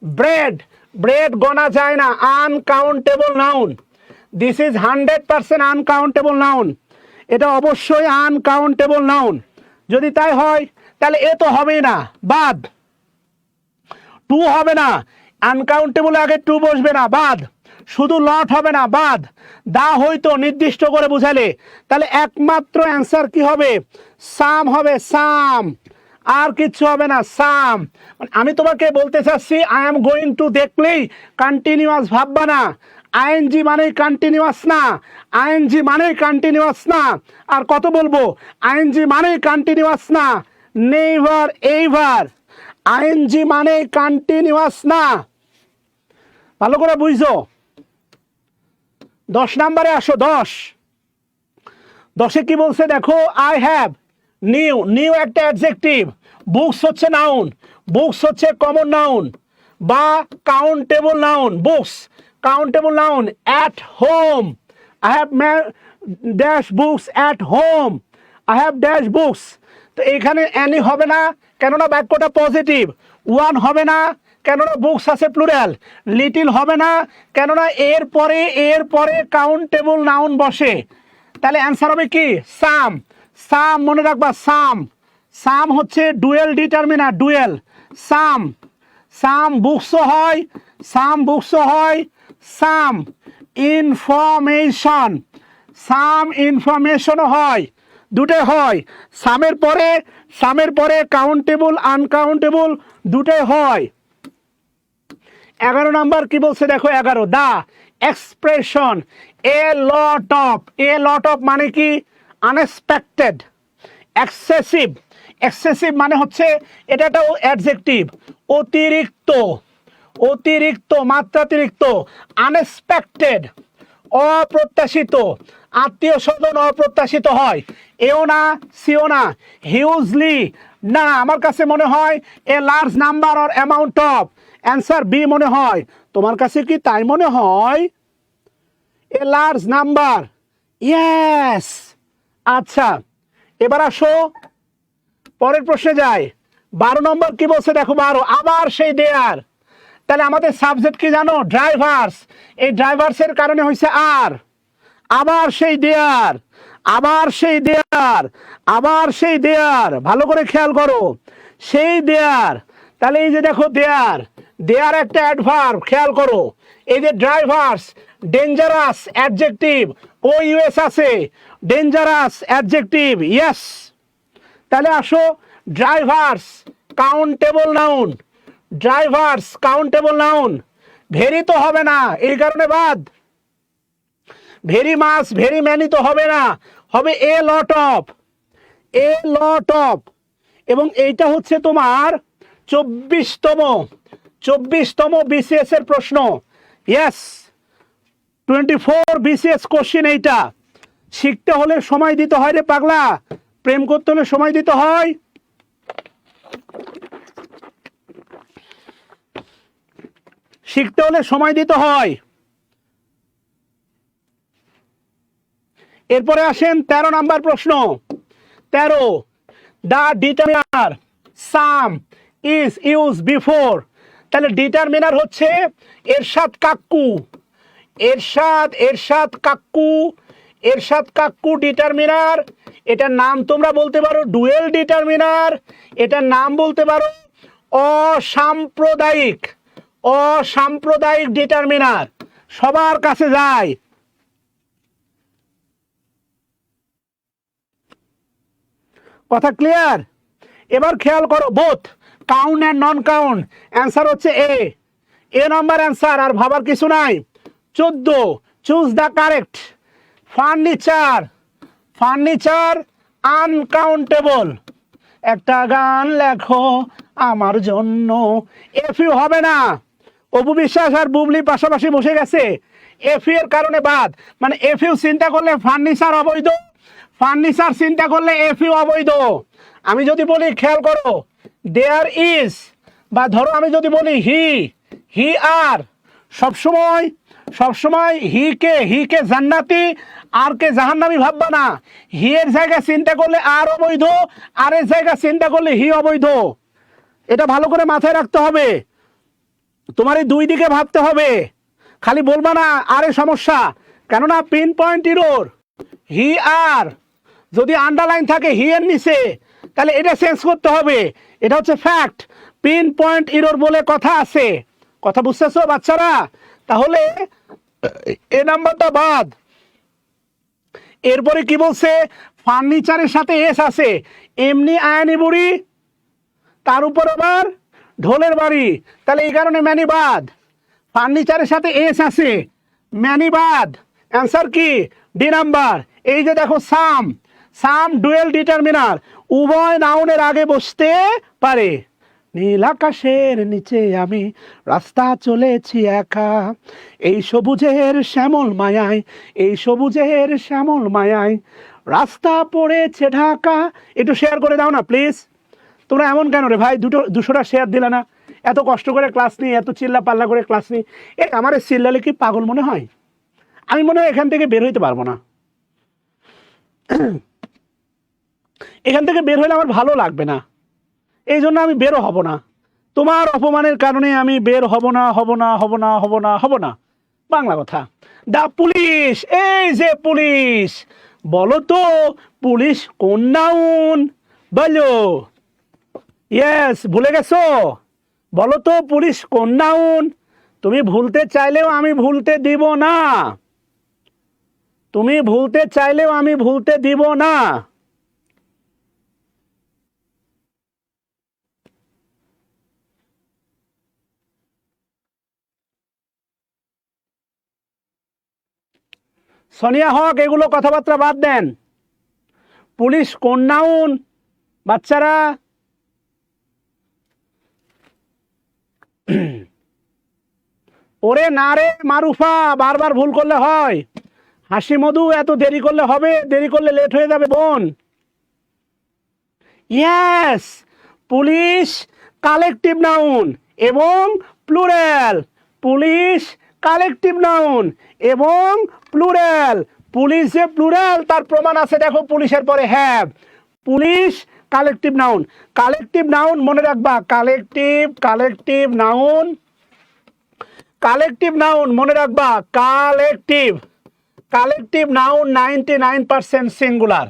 ব্রেড, ব্রেড গণা যায় না, uncountable noun. This is 100% uncountable noun, এটা অবশ্যই আনকাউন্টেবল নাউন। যদি তাই হয় তাহলে এ তো হবেই না, বাদ। টু হবে না, আনকাউন্টেবল আগে টু বসবে না, বাদ। শুধু লট হবে না, বাদ। দা হইতো নির্দিষ্ট করে বুঝালে, তাহলে একমাত্র অ্যান্সার কি হবে? সাম হবে, সাম। আর কিচ্ছু হবে না, সাম। আমি তোমাকে বলতে চাচ্ছি আই এম গোয়িং টু দেখলেই কন্টিনিউয়াস ভাববা না। আইএনজি মানেই কন্টিনিউয়াস না, আইএনজি মানেই কন্টিনিউয়াস না। আর কত বলবো? আইএনজি মানেই কন্টিনিউয়াস না, নেভার এইভার। আইএনজি মানে কন্টিনিউয়াস না, ভালো করে বুঝছো। 10 নম্বরে আসো। 10 কি বলছে দেখো, আই হ্যাভ নিউ। নিউ একটা অ্যাডজেক্টিভ। বুকস হচ্ছে নাউন, বুকস হচ্ছে কমন নাউন বা countable noun. Books countable noun. At home, I have dash books at home, I have dash books. তো এখানে অ্যানি হবে না, কেননা বাক্যটা পজিটিভ। ওয়ান হবে না, কেননা বুকস আছে প্লুরাল। লিটিল হবে না, কেননা এর পরে কাউন্টেবল নাউন বসে। তাহলে অ্যান্সার হবে কি? সাম। সাম মনে রাখবা, সাম। সাম হচ্ছে ডুয়েল ডিটারমিনার, ডুয়েল। সাম, সাম বুকসও হয়, সাম বুকসও হয়। সাম ইনফরমেশন, সাম ইনফরমেশনও হয়, দুটোই হয়। সামের পরে কাউন্টেবল আনকাউন্টেবল দুটোই হয়। 11 নাম্বার কি বলছে দেখো, 11 দা এক্সপ্রেশন এ লট অফ মানে কি? আনএক্সপেক্টেড। এক্সেসিভ, এক্সেসিভ মানে হচ্ছে এটা একটা অ্যাডজেক্টিভ, অতিরিক্ত, অতিরিক্ত, মাত্রাতিরিক্ত। আনএক্সপেক্টেড অপ্রত্যাশিত, আত্মীয় স্বজন অপ্রত্যাশিত হয়। এও না, সিও না। হিউজলি না, আমার কাছে মনে হয় a large number or amount of. Answer b মনে হয়। তোমার কাছে কি তাই মনে হয়? A large number, yes. আচ্ছা, এবার আসো পরের প্রশ্নে যাই। 12 নম্বর কি বলছে দেখো, 12 আবার সেই দেয়ার। তাহলে আমাদের সাবজেক্ট কি জানো? ড্রাইভার্স। এই ড্রাইভার্সের কারণে হয়েছে আর। আবার সেই দেয়ার, আবার সেই দেয়ার, আবার সেই দেয়ার। ভালো করে খেয়াল করো, সেই দেয়ার। তাহলে এই যে দেখো দেয়ার, দেয়ার একটা অ্যাডভার্ব, খেয়াল করো। এই যে drivers, dangerous adjective, O US আছে, ডেঞ্জারাস অ্যাডজেক্টিভ, ইয়েস। তাহলে আসো, drivers countable noun, drivers countable noun. Very তো হবে না, এই কারণে বাদ। ভেরি মাস, ভেরি ম্যানি তো হবে না, হবে এ lot of, A lot of. এবং এইটা হচ্ছে তোমার 24তম বিসিএস এর প্রশ্ন। ইয়েস, 24 বিসিএস কোশ্চেন এইটা। শিখতে হলে সময় দিতে হয় রে পাগলা, প্রেম করতে হলে সময় দিতে হয়। শিখতে হলে সময় দিতে হয়। এরপরে আসেন 13 নাম্বার প্রশ্ন। 13 the determiner some is use before. তাহলে ডিটারমিনার হচ্ছে এরশাদ কাক্কু, এরশাদ কাক্কু, এরশাদ কাক্কু ডিটারমিনার। এটার নাম তোমরা বলতে পারো ডুয়েল ডিটারমিনার, এটার নাম বলতে পারো অসাম্প্রদায়িক, অসাম্প্রদায়িক ডিটারমিনার। সবার কাছে যায়। কথা ক্লিয়ার? এবার খেয়াল করো, both count and non count. Answer হচ্ছে এ নাম্বার অ্যান্সার, আর ভাবার কিছু নাই। 14 choose the correct. Furniture, furniture uncountable. একটা গান লেখো আমার জন্য। এফইউ হবে না, অপু বিশ্বাস আর বুবলি পাশাপাশি বসে গেছে, এফইউ এর কারণে বাদ। মানে এফইউ চিন্তা করলে ফার্নিচার অবৈধ, ফার্নিচার চিন্তা করলে এফইউ অবৈধ। আমি যদি বলি, খেয়াল করো, দেয়ার ইজ, বা ধরো আমি যদি বলি হি আর, সবসময় হি কে জান্নাতি আর কে জাহান্নামী ভাববা না। হি এর জায়গা চিন্তা করলে আর অবৈধ, আর এর জায়গা চিন্তা করলে হি অবৈধ। এটা ভালো করে মাথায় রাখতে হবে। তোমার এই দুই দিকে ভাবতে হবে, খালি বলবা না আরে সমস্যা। কেননা পিন পয়েন্ট ইরোর, হি আর যদি আন্ডারলাইন থাকে হি এর নিচে, তাহলে এটা চেঞ্জ করতে হবে। এটা হচ্ছে ফ্যাক্ট। পিন পয়েন্ট ইরোর বলে কথা আছে। কথা বুঝতেছো বাচ্চারা? তাহলে এ নাম্বারটা বাদ। এরপরে কি বলছে? ফার্নিচারের সাথে এস আছে, এমনি আয়ানি বুড়ি, তার উপর আবার ঢোলের বাড়ি, তাহলে এই কারণে ম্যানি বাদ। ফার্নিচারের সাথে এস আছে, ম্যানি বাদ। অ্যান্সার কি? D number. এই যে দেখো সাম, সাম ডুয়েল ডিটারমিনার, উভয় নাউনের আগে বসতে পারে। নীল আকাশের নিচে আমি রাস্তা চলেছি একা, এই সবুজের শ্যামল মায়ায়, এই সবুজের শ্যামল মায়ায় রাস্তা পড়েছে ঢাকা। একটু শেয়ার করে দাও না প্লিজ। তোমরা এমন কেন রে ভাই, 200টা শেয়ার দিলে না? এত কষ্ট করে ক্লাস নিই, এত চিল্লা পাল্লা করে ক্লাস নিই, আমার চিল্লালে কি পাগল মনে হয়? আমি মনে হয় এখান থেকে বের হইতে পারবো না। এখান থেকে বের হইলে আমার ভালো লাগবে না, এই জন্য আমি বেরো হব না। তোমার অপমানের কারণে আমি বের হব না, হব না, হব না, হব না, হব না। বাংলা কথা। দা পুলিশ, এই যে পুলিশ, বলো তো পুলিশ কোন নাউন? বলো। ইয়েস, ভুলে গেছো? বলো তো পুলিশ কোন নাউন? তুমি ভুলতে চাইলেও আমি ভুলতে দিব না, তুমি ভুলতে চাইলেও আমি ভুলতে দিব না। সোনিয়া হক, এগুলো কথাবার্তা বাদ দেন। পুলিশ কোন নাউন বাচ্চারা? ওরে না রে মারুফা, বারবার ভুল করলে হয়। হাসি মধু, এত দেরি করলে হবে? দেরি করলে লেট হয়ে যাবে বোন। ইয়েস, পুলিশ কালেকটিভ নাউন এবং প্লুরাল। পুলিশ কালেকটিভ নাউন এবং প্লুরাল। পুলিশ যে প্লুরাল তার প্রমাণ আছে, দেখো পুলিশের পরে have. Police collective noun. Collective noun মনে রাখবা, collective, collective noun, collective noun মনে রাখবা, কালেকটিভ। Collective noun 99% singular.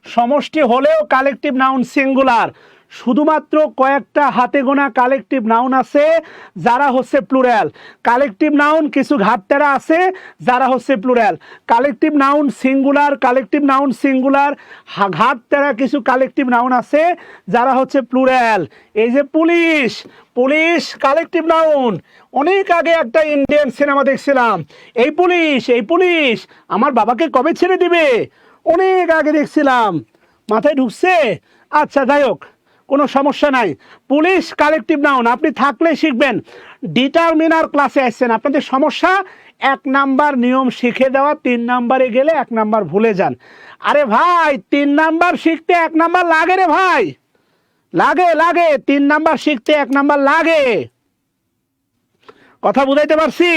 সমষ্টি হলেও কালেকটিভ নাউন সিঙ্গুলার। শুধুমাত্র কয়েকটা হাতে গোনা কালেকটিভ নাউন আছে যারা হচ্ছে প্লুরাল। কালেকটিভ নাউন কিছু ঘাটতেরা আছে যারা হচ্ছে plural. Collective noun singular, collective noun singular, ঘাটতেরা কিছু কালেকটিভ নাউন আছে যারা হচ্ছে প্লুরাল। এই যে পুলিশ, পুলিশ কালেকটিভ নাউন। অনেক আগে একটা ইন্ডিয়ান সিনেমা দেখছিলাম, এই পুলিশ, এই পুলিশ আমার বাবাকে কবে ছেড়ে দিবে, অনেক আগে দেখছিলাম, মাথায় ঢুকছে? আচ্ছা যাই হোক, কোনো সমস্যা নাই। পুলিশ কালেকটিভ নাউন আপনি থাকলে শিখবেন। ডিটারমিনার ক্লাসে আসছেন, আপনাদের সমস্যা 1 নাম্বার নিয়ম শিখে দেওয়া, 3 নাম্বারে গেলে 1 নাম্বার ভুলে যান। আরে ভাই 3 নাম্বার শিখতে 1 নাম্বার লাগে রে ভাই, লাগে লাগে, 3 নাম্বার শিখতে 1 নাম্বার লাগে। কথা বুঝাইতে পারছি?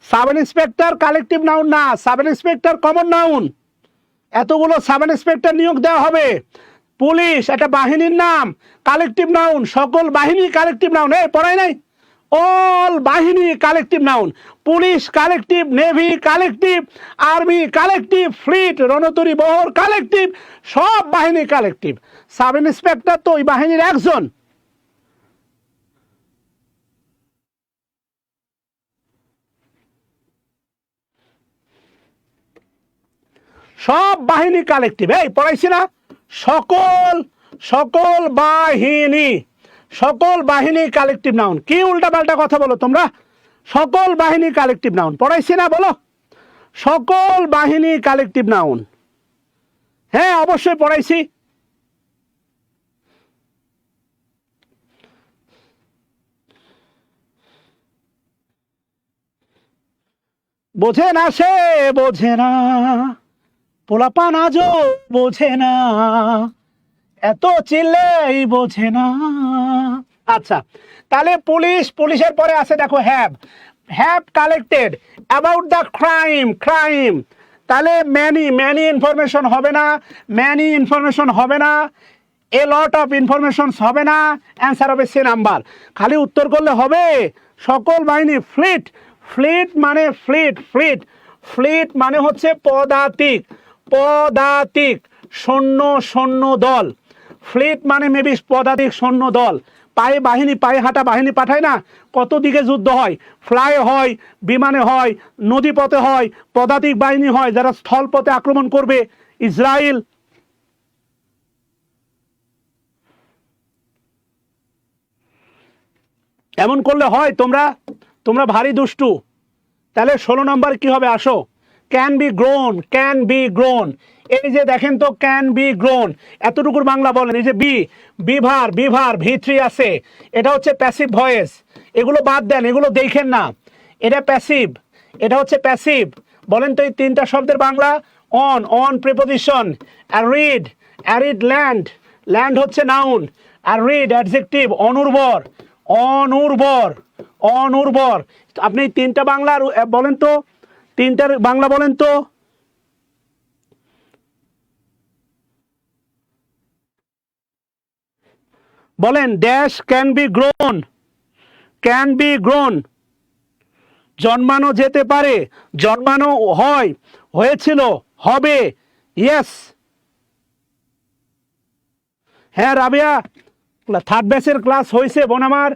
সাব ইন্সপেক্টর কালেকটিভ নাউন না, সাব ইন্সপেক্টর কমন নাউন। এতগুলো সাব ইন্সপেক্টর নিয়োগ দেওয়া হবে। পুলিশ একটা বাহিনীর নাম, কালেকটিভ নাউন, সকল বাহিনী কালেকটিভ নাউন। এই পড়াই নাই? অল বাহিনী collective noun. Police collective, navy collective, army collective, fleet রণতরী বহর কালেকটিভ, সব বাহিনী কালেকটিভ। সাব ইন্সপেক্টর তো ওই বাহিনীর একজন। সব বাহিনী কালেকটিভ। এই পড়াইছি না? সকল, সকল বাহিনী, সকল বাহিনী কালেকটিভ নাউন। কি উল্টা পাল্টা কথা বলো তোমরা? সকল বাহিনী কালেকটিভ নাউন পড়াইছি না? বলো সকল বাহিনী কালেকটিভ নাউন। হ্যাঁ অবশ্যই পড়াইছি। বোঝে না সে, বোঝে না, পোলাপান আজও বোঝে না, এত চিল্লেই বোঝে না। আচ্ছা, তাহলে পুলিশ, পুলিশের পরে আছে দেখো have. Have collected about the crime, crime. তাহলে ম্যানি ইনফরমেশন হবে না, ম্যানি ইনফরমেশন হবে না, এ লট অফ ইনফরমেশন হবে না, অ্যান্সার হবে সি নাম্বার। খালি উত্তর করলে হবে সকল বাহিনী ফ্লিট, ফ্লিট মানে ফ্লিট মানে হচ্ছে পদাতিক সৈন্য দল। ফ্লিট মানে মেবি পদাতিক সৈন্য দল। পায়ে হাঁটা বাহিনী পাঠায় না, কত দিকে যুদ্ধ হয়, ফ্লাই হয়, বিমানে হয়, নদীপথে হয়, পদাতিক বাহিনী হয় যারা স্থলপথে আক্রমণ করবে ইসরায়েল। এমন করলে হয়? তোমরা ভারী দুষ্টু। তাহলে 16 নম্বর কি হবে? আসো, ক্যান বি গ্রোন। এই যে দেখেন তো, ক্যান বি গ্রোন, এতটুকুর বাংলা বলেন। এই যে বিভার V3 আছে, এটা হচ্ছে প্যাসিভ ভয়েস। এগুলো বাদ দেন, এগুলো দেখেন না, এটা প্যাসিভ, এটা হচ্ছে প্যাসিভ। বলেন তো এই তিনটা শব্দের Bangla. On preposition, arid land হচ্ছে নাউন, অ্যারিড অ্যাডজেক্টিভ, অনুর্বর। আপনি তিনটা বাংলা বলেন তো, তিনটার বাংলা বলেন তো। বলেন, ড্যাশ ক্যান বি গ্রোন, জন্মানো যেতে পারে, জন্মানো হয়, হয়েছিল, হবে, ইয়েস। হ্যাঁ রাবিয়া, থার্ড ব্যাচের ক্লাস হয়েছে বোন আমার,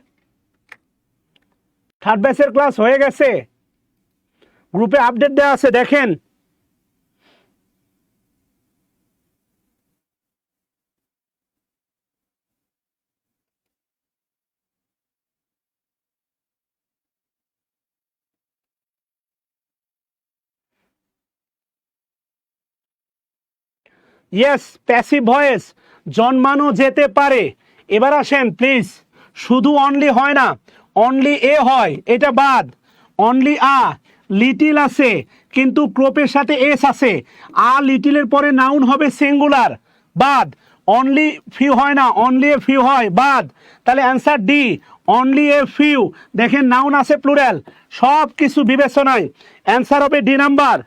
থার্ড ব্যাচের ক্লাস হয়ে গেছে, গ্রুপে আপডেট দেওয়া আছে, দেখেন। ইয়েস, প্যাসিভ ভয়েস, জন্মানো যেতে পারে। এবার আসেন প্লিজ, শুধু অনলি হয় না, অনলি এ হয়, এটা বাদ। অনলি লিটিল আছে, কিন্তু ক্রোপের সাথে এস আছে, লিটিলের পরে নাউন হবে সিঙ্গুলার, বাদ। অনলি ফিউ হয় না, অনলি এ ফিউ হয়, বাদ। তাহলে answer D, only a few. দেখেন নাউন আছে প্লুরাল, সব কিছু বিবেচনায় অ্যান্সার হবে ডি নাম্বার।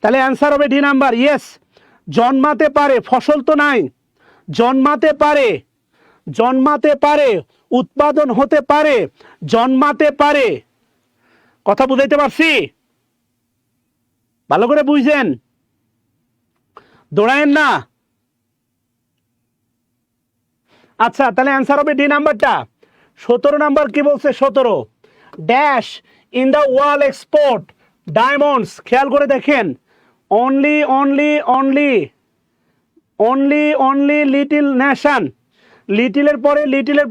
তাহলে অ্যান্সার হবে ডি নাম্বার, ইয়েস। জন্মাতে পারে, ফসল তো নাই, জন্মাতে পারে, উৎপাদন হতে পারে, জন্মাতে পারে। কথা বুঝাইতে পারছি? ভালো করে বুঝছেন, দৌড়ায়েন না। আচ্ছা, তাহলে অ্যান্সার হবে ডি নাম্বারটা। 17 নাম্বার কি বলছে? 17 dash in the wall export diamonds. খেয়াল করে দেখেন, অনলি লিটিল নেশন, লিটিলের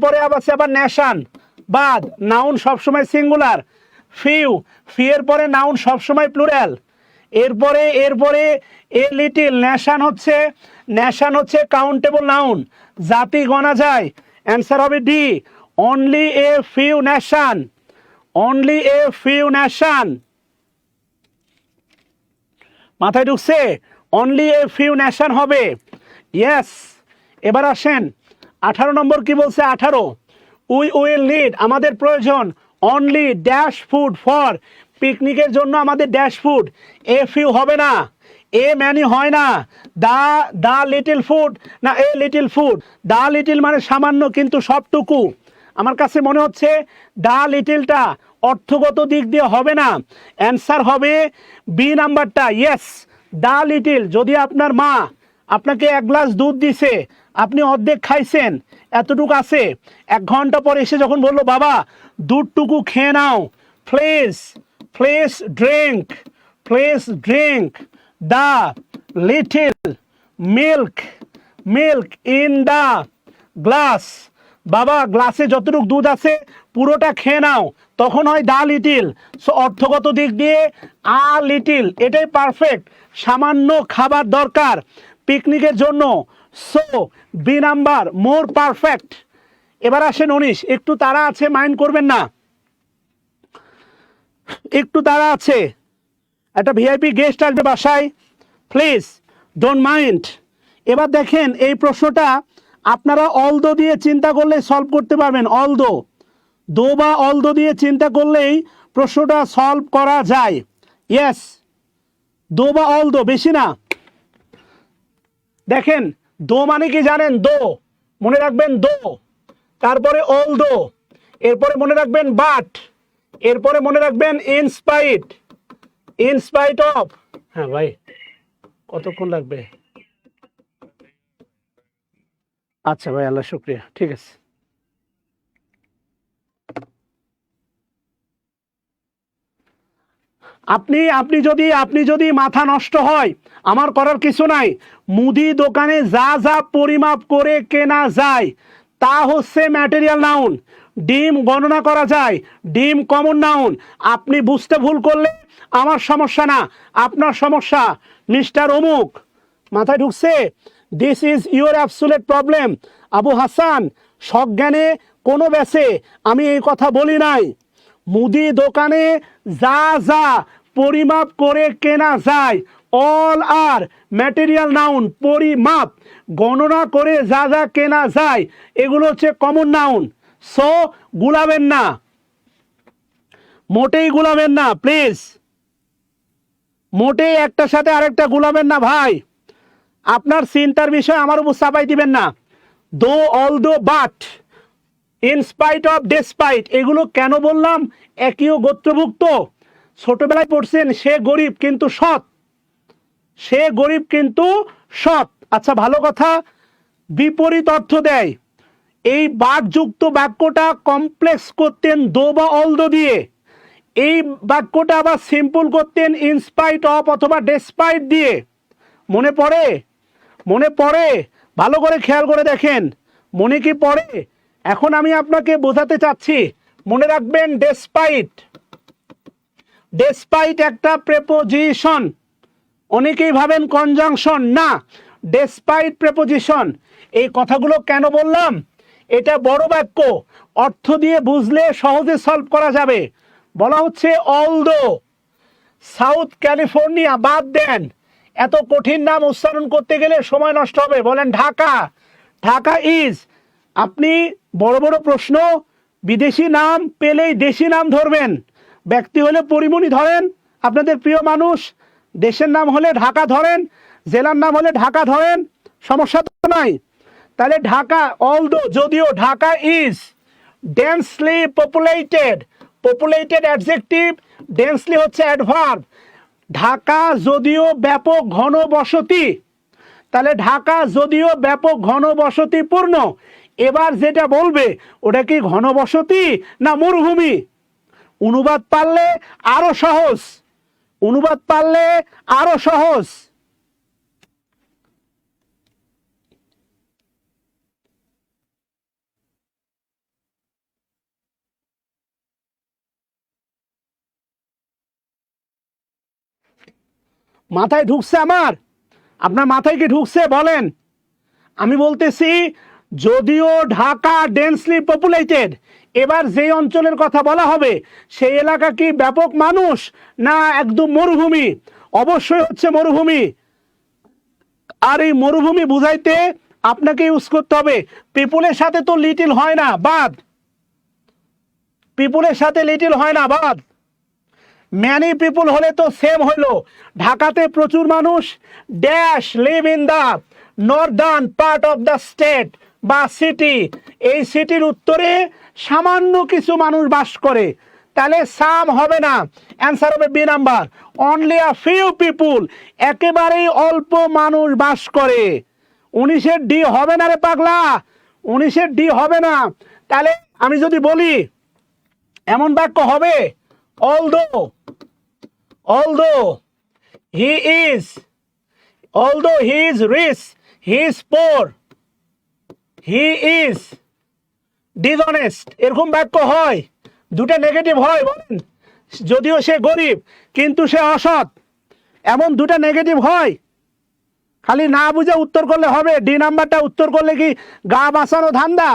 পরে আবার নেশন, বাদ। নাউন সবসময় সিঙ্গুলার, ফিউর পরে নাউন সবসময় প্লুরাল। এরপরে এ লিটিল, নেশন হচ্ছে কাউন্টেবল নাউন, জাতি গণা যায়। অ্যান্সার হবে D, only a few nation. মাথায় ঢুকছে? অনলি এ ফিউ নেশন হবে, ইয়েস। এবার আসেন 18 নম্বর কি বলছে? 18 উই উইল নিড, আমাদের প্রয়োজন, অনলি ড্যাশ ফুড ফর, পিকনিকের জন্য আমাদের ড্যাশ ফুড। এ ফিউ হবে না, এ ম্যানি হয় না, দা লিটিল ফুড না, a little food. The little মানে সামান্য, কিন্তু সবটুকু। আমার কাছে মনে হচ্ছে দা লিটিলটা অর্থগত দিক দিয়ে হবে না, অ্যান্সার হবে বি নাম্বারটা, ইয়েস। দা লিটিল, যদি আপনার মা আপনাকে 1 গ্লাস দুধ দিছে, আপনি অর্ধেক খাইছেন, এতটুকু আছে, 1 ঘন্টা পরে এসে যখন বললো বাবা দুধটুকু খেয়ে নাও, please drink the little milk in the glass. বাবা গ্লাসে যতটুকু দুধ আছে পুরোটা খেয়ে নাও, তখন হয় দা লিটিল। সো অর্থগত দিক দিয়ে লিটিল এটাই পারফেক্ট, সামান্য খাবার দরকার পিকনিকের জন্য, so b number more perfect. এবার আসেন 19, একটু তাড়া আছে, মাইন্ড করবেন না, একটু তাড়া আছে, একটা ভিআইপি গেস্ট আসবে বাসায়, প্লিজ ডোন্ট মাইন্ড। এবার দেখেন এই প্রশ্নটা আপনারা অলদো দিয়ে চিন্তা করলে সলভ করতে পারবেন। অলদো বা অলদো দিয়ে চিন্তা করলেই প্রশ্নটা সলভ করা যায়। ইয়েস, দো বা অল দো, বেশি না। দেখেন, দো মানে কি জানেন? দো, মনে রাখবেন দো, তারপরে অল দো, এরপরে মনে রাখবেন বাট, এরপরে মনে রাখবেন ইনস্পাইট, ইনস্পাইট অফ। হ্যাঁ ভাই, কতক্ষণ লাগবে? আচ্ছা ভাই, আল্লাহ শুক্রিয়া, ঠিক আছে। আপনি যদি মাথা নষ্ট হয়, আমার করার কিছু নাই। মুদি দোকানে যা যা পরিমাপ করে কেনা যায় তা হচ্ছে ম্যাটেরিয়াল নাউন। ডিম গণনা করা যায়, ডিম কমন নাউন। আপনি বুঝতে ভুল করলে আমার সমস্যা না, আপনার সমস্যা। মিস্টার অমুক, মাথায় ঢুকছে? This is your absolute problem. Abu Hasan, সজ্ঞানে কোনো ব্যাসে আমি এই কথা বলি নাই। মুদি দোকানে যা যা পরিমাপ করে কেনা যায়, অল আর ম্যাটেরিয়াল নাউন। পরিমাপ, গণনা করে যা যা কেনা যায়, এগুলো হচ্ছে কমন নাউন। সো গুলাবেন না, মোটেই গুলাবেন না প্লিজ, মোটেই একটার সাথে আরেকটা গুলাবেন না ভাই। আপনার চিন্তার বিষয় আমার উপর চাপাই দিবেন না। দো, অল দো, বাট, ইনস্পাইট অফ, ডেসপাইট, এগুলো কেন বললাম? একই গোত্রভুক্ত, ছোটবেলায় পড়ছেন। সে গরিব কিন্তু সৎ, সে গরিব কিন্তু সৎ। আচ্ছা, ভালো কথা, বিপরীত অর্থ দেয়। এই বাটযুক্ত বাক্যটা কমপ্লেক্স করতেন দো বা অল দো দিয়ে, এই বাক্যটা আবার সিম্পল করতেন ইনস্পাইট অফ অথবা ডেসপাইট দিয়ে। মনে পড়ে? মনে পড়ে? ভালো করে খেয়াল করে দেখেন, মনে কি পড়ে? এখন আমি আপনাকে বোঝাতে চাচ্ছি। মনে রাখবেন, ডেসপাইট, ডেসপাইট একটা প্রেপোজিশন। অনেকেই ভাবেন কনজাংশন, না, ডেসপাইট প্রেপোজিশন। এই কথাগুলো কেন বললাম? এটা বড় বাক্য, অর্থ দিয়ে বুঝলে সহজে সলভ করা যাবে। বলা হচ্ছে অলদো সাউথ ক্যালিফোর্নিয়া, বাদ দেন, এত কঠিন নাম উচ্চারণ করতে গেলে সময় নষ্ট হবে। বলেন ঢাকা, ঢাকা ইজ। আপনি বড় বড় প্রশ্ন, বিদেশি নাম পেলেই দেশি নাম ধরবেন। ব্যক্তি হলে পরিমণি ধরেন, আপনাদের প্রিয় মানুষ। দেশের নাম হলে ঢাকা ধরেন, জেলার নাম হলে ঢাকা ধরেন, সমস্যা তো নাই। তাহলে ঢাকা, অলদো, যদিও, Dhaka is densely populated, populated adjective, densely হচ্ছে অ্যাডভার্ব। ঢাকা যদিও ব্যাপক ঘনবসতি, তাহলে ঢাকা যদিও ব্যাপক ঘনবসতিপূর্ণ। এবার যেটা বলবে ওটা কি ঘনবসতি না মরুভূমি? অনুবাদ পারলে আরো সহজ, অনুবাদ পারলে আরো সহজ। মাথায় ঢুকছে আমার? আপনার মাথায় কি ঢুকছে বলেন? আমি বলতেছি, যদিও ঢাকা ডেন্সলি পপুলেটেড, এবার যে অঞ্চলের কথা বলা হবে সেই এলাকা কি ব্যাপক মানুষ না একদম মরুভূমি? অবশ্যই হচ্ছে মরুভূমি। আর এই মরুভূমি বুঝাইতে আপনাকে ইউজ করতে হবে, পিপুলের সাথে তো লিটিল হয় না, বাদ। পিপুলের সাথে লিটিল হয় না, বাদ। ম্যানি পিপুল হলে তো সেম হইল। ঢাকাতে প্রচুর মানুষ dash live in the Northern part of the state বা সিটি, এই সিটির উত্তরে সামান্য কিছু মানুষ বাস করে। তাহলে সাম হবে না, অ্যান্সার হবে b number, only a few people, একেবারেই অল্প মানুষ বাস করে। 19-এর ডি হবে না রে পাগলা, 19-এর ডি হবে না। তাহলে আমি যদি বলি এমন বাক্য হবে, although he is rich, he is poor, he is dishonest, এরকম বাক্য হয়। দুটো নেগেটিভ হয়, বলেন। যদিও সে গরিব কিন্তু সে অসৎ, এমন দুটো নেগেটিভ হয়। খালি না বুঝে উত্তর করলে হবে? ডি নাম্বারটা উত্তর করলে কি গা বাঁচানো ধান্দা?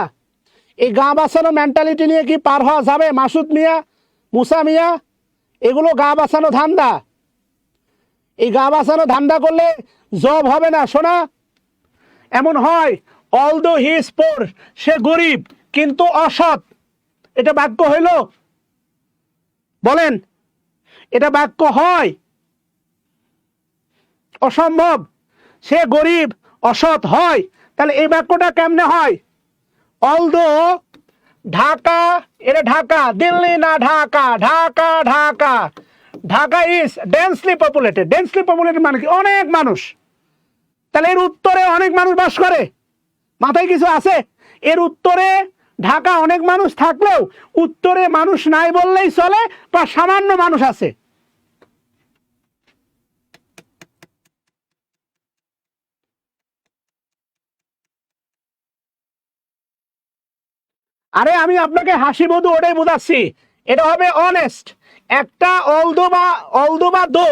এই গা বাঁচানো মেন্টালিটি নিয়ে কি পার হওয়া যাবে? মাসুদ মিয়া, মুসা মিয়া, এগুলো গা বাঁচানো ধান্দা। এই গা বাঁচানো ধান্দা করলে জব হবে না শোনা। এমন হয়, অলদো হি ইজ পোর, সে গরিব কিন্তু অসৎ, এটা বাক্য হইল? বলেন এটা বাক্য হয়? অসম্ভব। সে গরিব অসৎ হয়, তাহলে এই বাক্যটা কেমনে হয়? অলদো ঢাকা, এটা ঢাকা, দিল্লি না Dhaka, Dhaka Dhaka, Dhaka is densely populated. Densely populated মানে কি? অনেক মানুষ। তাহলে এর উত্তরে অনেক মানুষ বাস করে, মাথায় কিছু আছে? এর উত্তরে ঢাকা অনেক মানুষ থাকলেও উত্তরে মানুষ নাই বললেই চলে, বা সামান্য মানুষ আছে। আরে আমি আপনাকে হাসি মধু ওটাই বোঝাচ্ছি, এটা হবে অনেস্ট। একটা অলদো বা দো,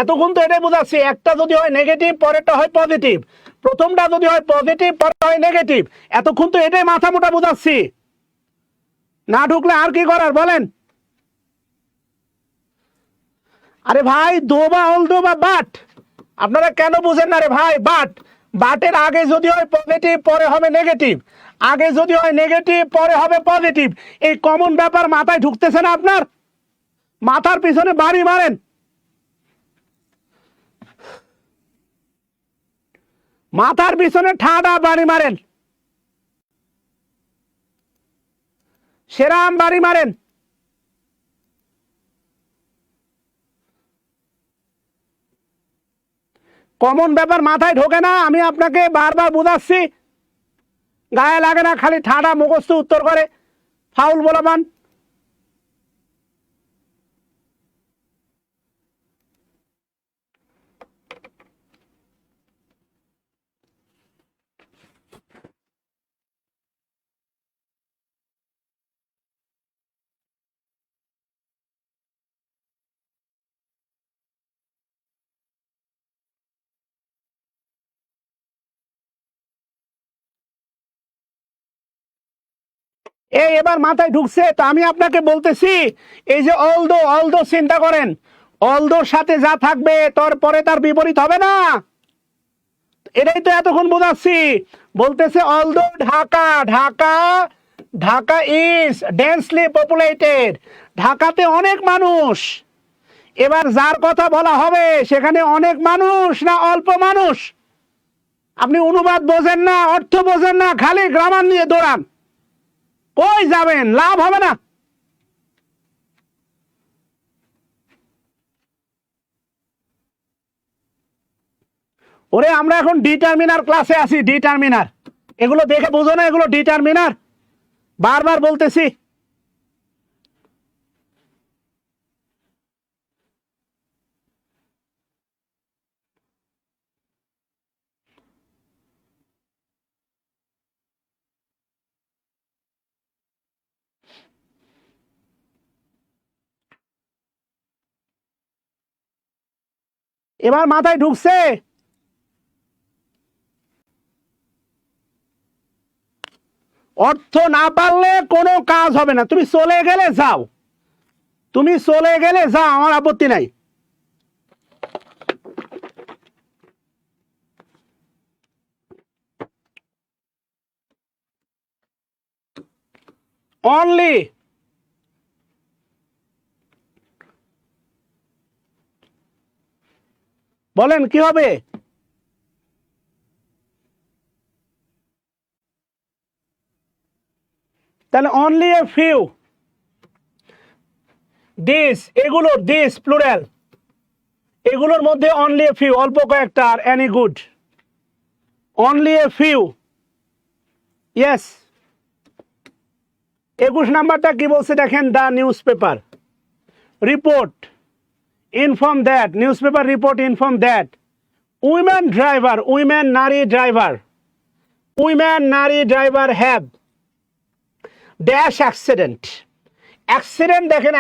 এতক্ষণ তো এটাই বোঝাচ্ছি, একটা যদি হয় নেগেটিভ পরেরটা হয় পজিটিভ, প্রথমটা যদি হয় পজিটিভ পরেরটা হয় নেগেটিভ, এতক্ষণ তো এটাই মাথা মোটা বোঝাচ্ছি। না ঢুকলে আর কি করার বলেন? আরে ভাই দো বা অলদো বা বাট, আপনারা কেন বুঝেন না রে ভাই? বাটের আগে যদি হয় পজিটিভ পরে হবে নেগেটিভ, আগে যদি হয় নেগেটিভ পরে হবে পজিটিভ। এই কমন ব্যাপার মাথায় ঢুকতেছে না আপনার? মাথার পিছনে বাড়ি মারেন, মাথার পিছনে ঠাডা বাড়ি মারেন, সেরাম বাড়ি মারেন। কমন ব্যাপার মাথায় ঢোকে না, আমি আপনাকে বারবার বোঝাচ্ছি, গায়ে লাগে না, খালি ঠাডা মুখস্থ উত্তর করে ফাউল বলবান। এই এবার মাথায় ঢুকছে তো? আমি আপনাকে বলতেছি, এই যে অলদো চিন্তা করেন, অলদোর সাথে যা থাকবে তারপরে তার বিপরীত হবে না। এটাই তো এতক্ষণ বোঝাচ্ছি। বলতেছে although Dhaka is densely populated, ঢাকাতে অনেক মানুষ। এবার যার কথা বলা হবে সেখানে অনেক মানুষ না অল্প মানুষ? আপনি অনুবাদ বোঝেন না, অর্থ বোঝেন না, খালি গ্রামার নিয়ে দৌড়ান, কই যাবেন? লাভ হবে না। ওরে আমরা এখন ডিটারমিনার ক্লাসে আছি, ডিটারমিনার। এগুলো দেখে বোঝো না? এগুলো ডিটারমিনার, বারবার বলতেছি। এবার মাথায় ঢুকছে? অর্থ না পারলে কোনো কাজ হবে না। তুমি চলে গেলে যাও, তুমি চলে গেলে যাও, আমার আপত্তি নাই। অনলি বলেন কি হবে? তাহলে অনলি এ ফিউ, দিস, এগুলোর দিস প্লুরাল, এগুলোর মধ্যে অনলি এ ফিউ, অল্প কয়েকটা, আর any good, only a few. Yes. 21 নাম্বারটা কি বলছে দেখেন, the newspaper report inform that, newspaper report inform that women driver, women নারী ড্রাইভার, উইমেন নারী driver have dash accident. Accident দেখেন,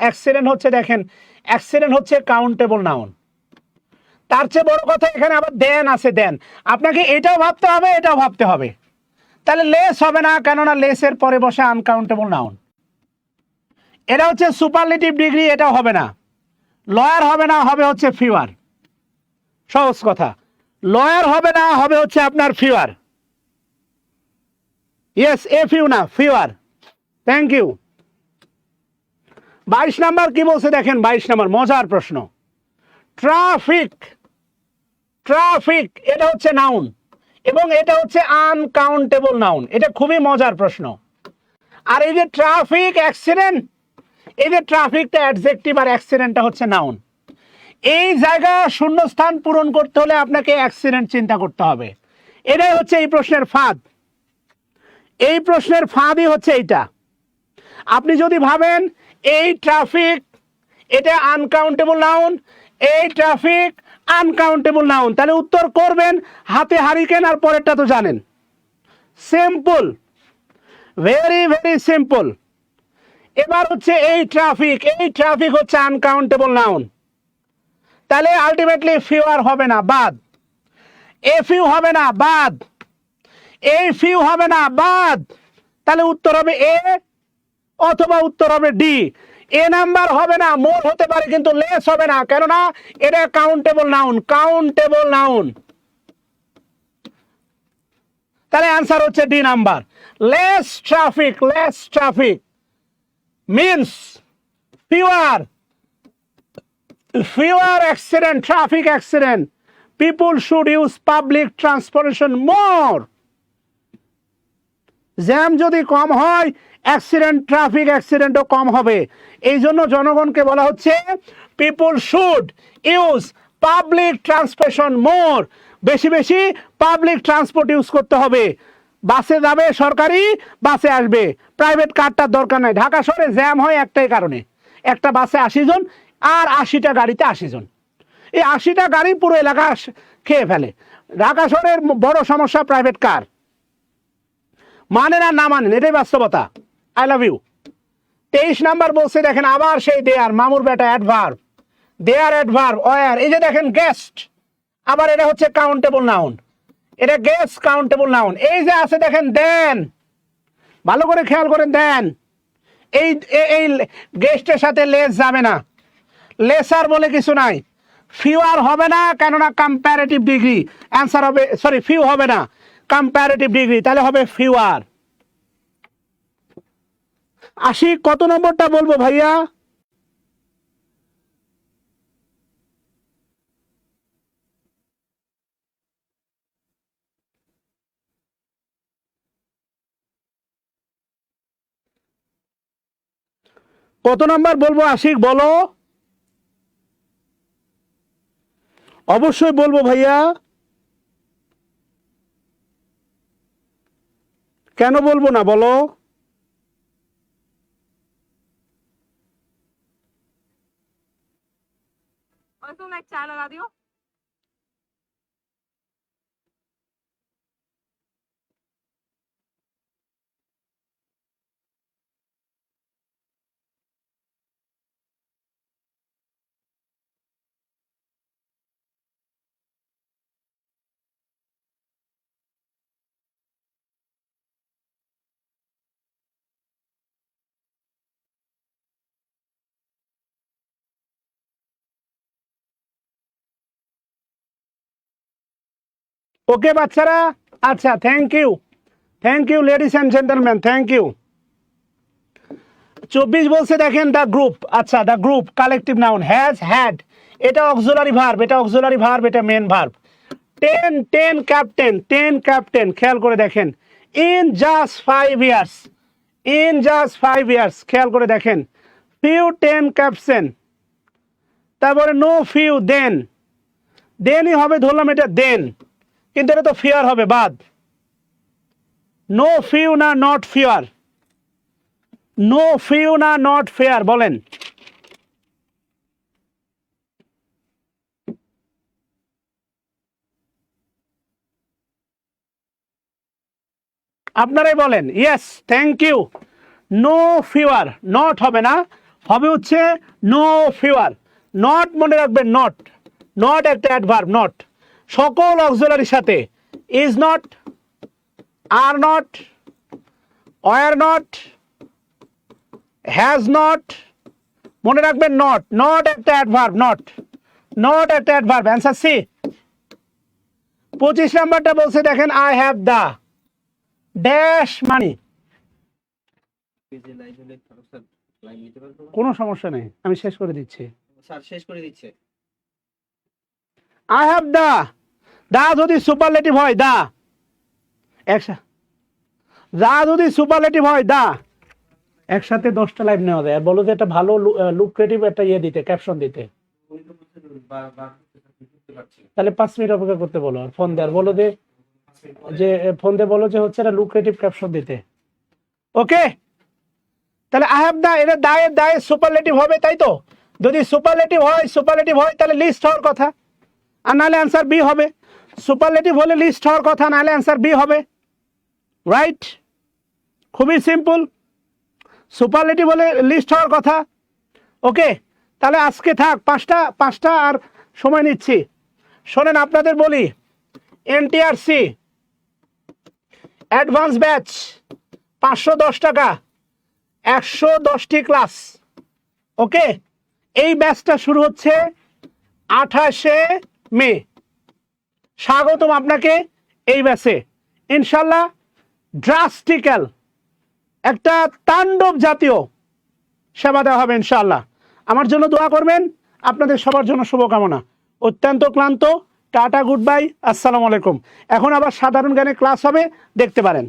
অ্যাক্সিডেন্ট হচ্ছে, দেখেন অ্যাক্সিডেন্ট হচ্ছে কাউন্টেবল নাউন। তার চেয়ে বড় কথা এখানে আবার দেন আছে, দেন। আপনাকে এটাও ভাবতে হবে, এটাও ভাবতে হবে। তাহলে লেস হবে না, কেননা লেসের পরে বসে আনকাউন্টেবল নাউন। এটা হচ্ছে সুপারলেটিভ ডিগ্রি, এটাও হবে না। লয়ার হবে না, হবে হচ্ছে ফিওয়ার। সহজ কথা, লয়ার হবে না, হবে হচ্ছে আপনার ফিওয়ার। ইয়েস, এ ফিউ না, ফিওয়ার। Thank you. 22 নাম্বার কি বলছে দেখেন, 22 নাম্বার মজার প্রশ্ন। ট্রাফিক, ট্রাফিক এটা হচ্ছে নাউন এবং এটা হচ্ছে আনকাউন্টেবল নাউন। এটা খুবই মজার প্রশ্ন। আর এই যে ট্রাফিক অ্যাক্সিডেন্ট, এই যে ট্রাফিকটা অ্যাডজেক্টিভ আর অ্যাক্সিডেন্টটা হচ্ছে নাউন। এই জায়গা শূন্যস্থান পূরণ করতে হলে আপনাকে অ্যাক্সিডেন্ট চিন্তা করতে হবে। এটাই হচ্ছে এই প্রশ্নের ফাঁদ। এই প্রশ্নের ফাঁদই হচ্ছে এইটা। আপনি যদি ভাবেন এই ট্রাফিক এটা আনকাউন্টেবল নাউন, এই ট্রাফিক আনকাউন্টেবল নাউন, তাহলে উত্তর করবেন হাতে হারিকেন আর পরেরটা তো জানেন। Simple, very very simple. এবার হচ্ছে এই ট্রাফিক, এই ট্রাফিক হচ্ছে আনকাউন্টেবল নাউন, তাহলে আলটিমেটলি ফিউয়ার হবে না, বাদ। এ ফিউ হবে না, বাদ। এই ফিউ হবে না, বাদ। তাহলে উত্তর হবে এ অথবা উত্তর হবে ডি। এ নাম্বার হবে না, মোর হতে পারে কিন্তু লেস হবে না, কেননা এটা কাউন্টেবল নাউন, কাউন্টেবল নাউন। তাহলে অ্যান্সার হচ্ছে D number. Less traffic, less traffic means fewer, fewer accident, traffic accident. People should use public transportation more. Jam যদি কম হয়, অ্যাক্সিডেন্ট, ট্রাফিক অ্যাক্সিডেন্টও কম হবে। এই জন্য জনগণকে বলা হচ্ছে people should use public transportation more. বেশি বেশি পাবলিক ট্রান্সপোর্ট ইউজ করতে হবে। বাসে যাবে, সরকারি বাসে আসবে, প্রাইভেট কারটার দরকার নাই। ঢাকা শহরে জ্যাম হয় একটাই কারণে, একটা বাসে 80 জন আর 80টা গাড়িতে 80 জন। এই 80টা গাড়ি পুরো এলাকা খেয়ে ফেলে। ঢাকা শহরের বড় সমস্যা প্রাইভেট কার। মানেন আর না মানেন, এটাই বাস্তবতা। I love you. 23 নাম্বার বলছে দেখেন আবার সেই দেয়ার, মামুর বেটা, অ্যাডভার্ব। There adverb, war. এই যে দেখেন গেস্ট, আবার এটা হচ্ছে কাউন্টেবল নাউন, এটা গেস্ট কাউন্টেবল নাউন। এই যে আছে দেখেন দেন, ভালো করে খেয়াল করেন দেন, এই এই গেস্টের সাথে লেস যাবে না, লেসার বলে কিছু নাই। ফিউয়ার হবে না, কেননা কম্পারেটিভ ডিগ্রি। অ্যান্সার হবে, সরি, ফিউ হবে না, কম্পারেটিভ ডিগ্রি, তাহলে হবে ফিউয়ার। আশিক কত নম্বরটা বলবো ভাইয়া? কত নাম্বার বলবো আশিক বলো? অবশ্যই বলবো ভাইয়া, কেন বলবো না বলো? तुम एक चाय लगा दियो। ওকে বাচ্চারা, আচ্ছা, thank you, thank you ladies and gentleman, thank you. 24 বলছে দেখেন দ্য গ্রুপ। আচ্ছা, the group collective noun, has, had, এটা অক্সিলারি ভার্ব, এটা অক্সিলারি ভার্ব, এটা মেন ভার্ব। 10 ক্যাপ্টেন, 10 ক্যাপ্টেন, খেয়াল করে দেখেন। In just 5 years, in just 5 years, খেয়াল করে দেখেন। ফিউ 10 ক্যাপ্টেন, তারপরে নো ফিউ দেন, দেনই হবে, ধরলাম এটা দেন, কিন্তু এটা তো ফিয়ার হবে, বাদ। নো ফিউ না নট ফিয়ার, নো ফিউ না নট ফেয়ার, বলেন। আপনারাই বলেন। Yes, thank you. No fewer, not হবে না, হবে হচ্ছে নো ফিওয়ার। নট মনে রাখবেন, নট, নট একটা অ্যাডভার্ব, নট সকল অক্সিলারির সাথে, is not, are not, were not, has not, মনে রাখবেন নট, নট একটা অ্যাডভার্ব, নট, নট একটা অ্যাডভার্ব। Answer c. 25 নাম্বারটা বলছে দেখেন I have the dash money. পেজে লাইভে লেখা স্যার, লাইন নিতে পারবো না? কোনো সমস্যা নেই, আমি শেষ করে দিচ্ছি। স্যার শেষ করে দিচ্ছে। আই হ্যাভ দা, দা যদি সুপারলেটিভ হয় দা, দা যদি সুপারলেটিভ হয় দা, একসাথে 10টা লাইভ নেওয়া যায়। আর বলো যে একটা ভালো লুক্রেটিভ একটা ইয়ে দিতে, ক্যাপশন দিতে। উনি তো বলছেন বার করতে পারছি না। তাহলে 5 মিনিট অপেক্ষা করতে বলো, আর ফোন দেয়, আর বলো যে ফোন দিয়ে বলো যে হচ্ছে একটা লুক্রেটিভ ক্যাপশন দিতে। ওকে, তাহলে আই হ্যাভ দা, এটা দায়ে সুপারলেটিভ হবে, তাই তো? যদি সুপারলেটিভ হয় তাহলে লিস্ট হওয়ার কথা, আর নাহলে অ্যান্সার বি হবে। সুপারলেটিভ হলে লিস্ট হওয়ার কথা, নাহলে অ্যান্সার বি হবে। রাইট, খুবই সিম্পল। সুপারলেটিভ হলে লিস্ট হওয়ার কথা। ওকে, তাহলে আজকে থাক, পাঁচটা আর সময় নিচ্ছি। শোনেন, আপনাদের বলি, এনটিআরসি অ্যাডভান্স ব্যাচ 510 টাকা, 110টি ক্লাস। ওকে, এই ব্যাচটা শুরু হচ্ছে 28শে মে। স্বাগতম আপনাকে এই ব্যাচে। ইনশাল্লাহ ড্রাস্টিক্যাল একটা তাণ্ডব জাতীয় সেবা দেওয়া হবে ইনশাআল্লাহ। আমার জন্য দোয়া করবেন, আপনাদের সবার জন্য শুভকামনা। অত্যন্ত ক্লান্ত, টাটা, গুড বাই, আসসালামু আলাইকুম। এখন আবার সাধারণ জ্ঞানে ক্লাস হবে, দেখতে পারেন।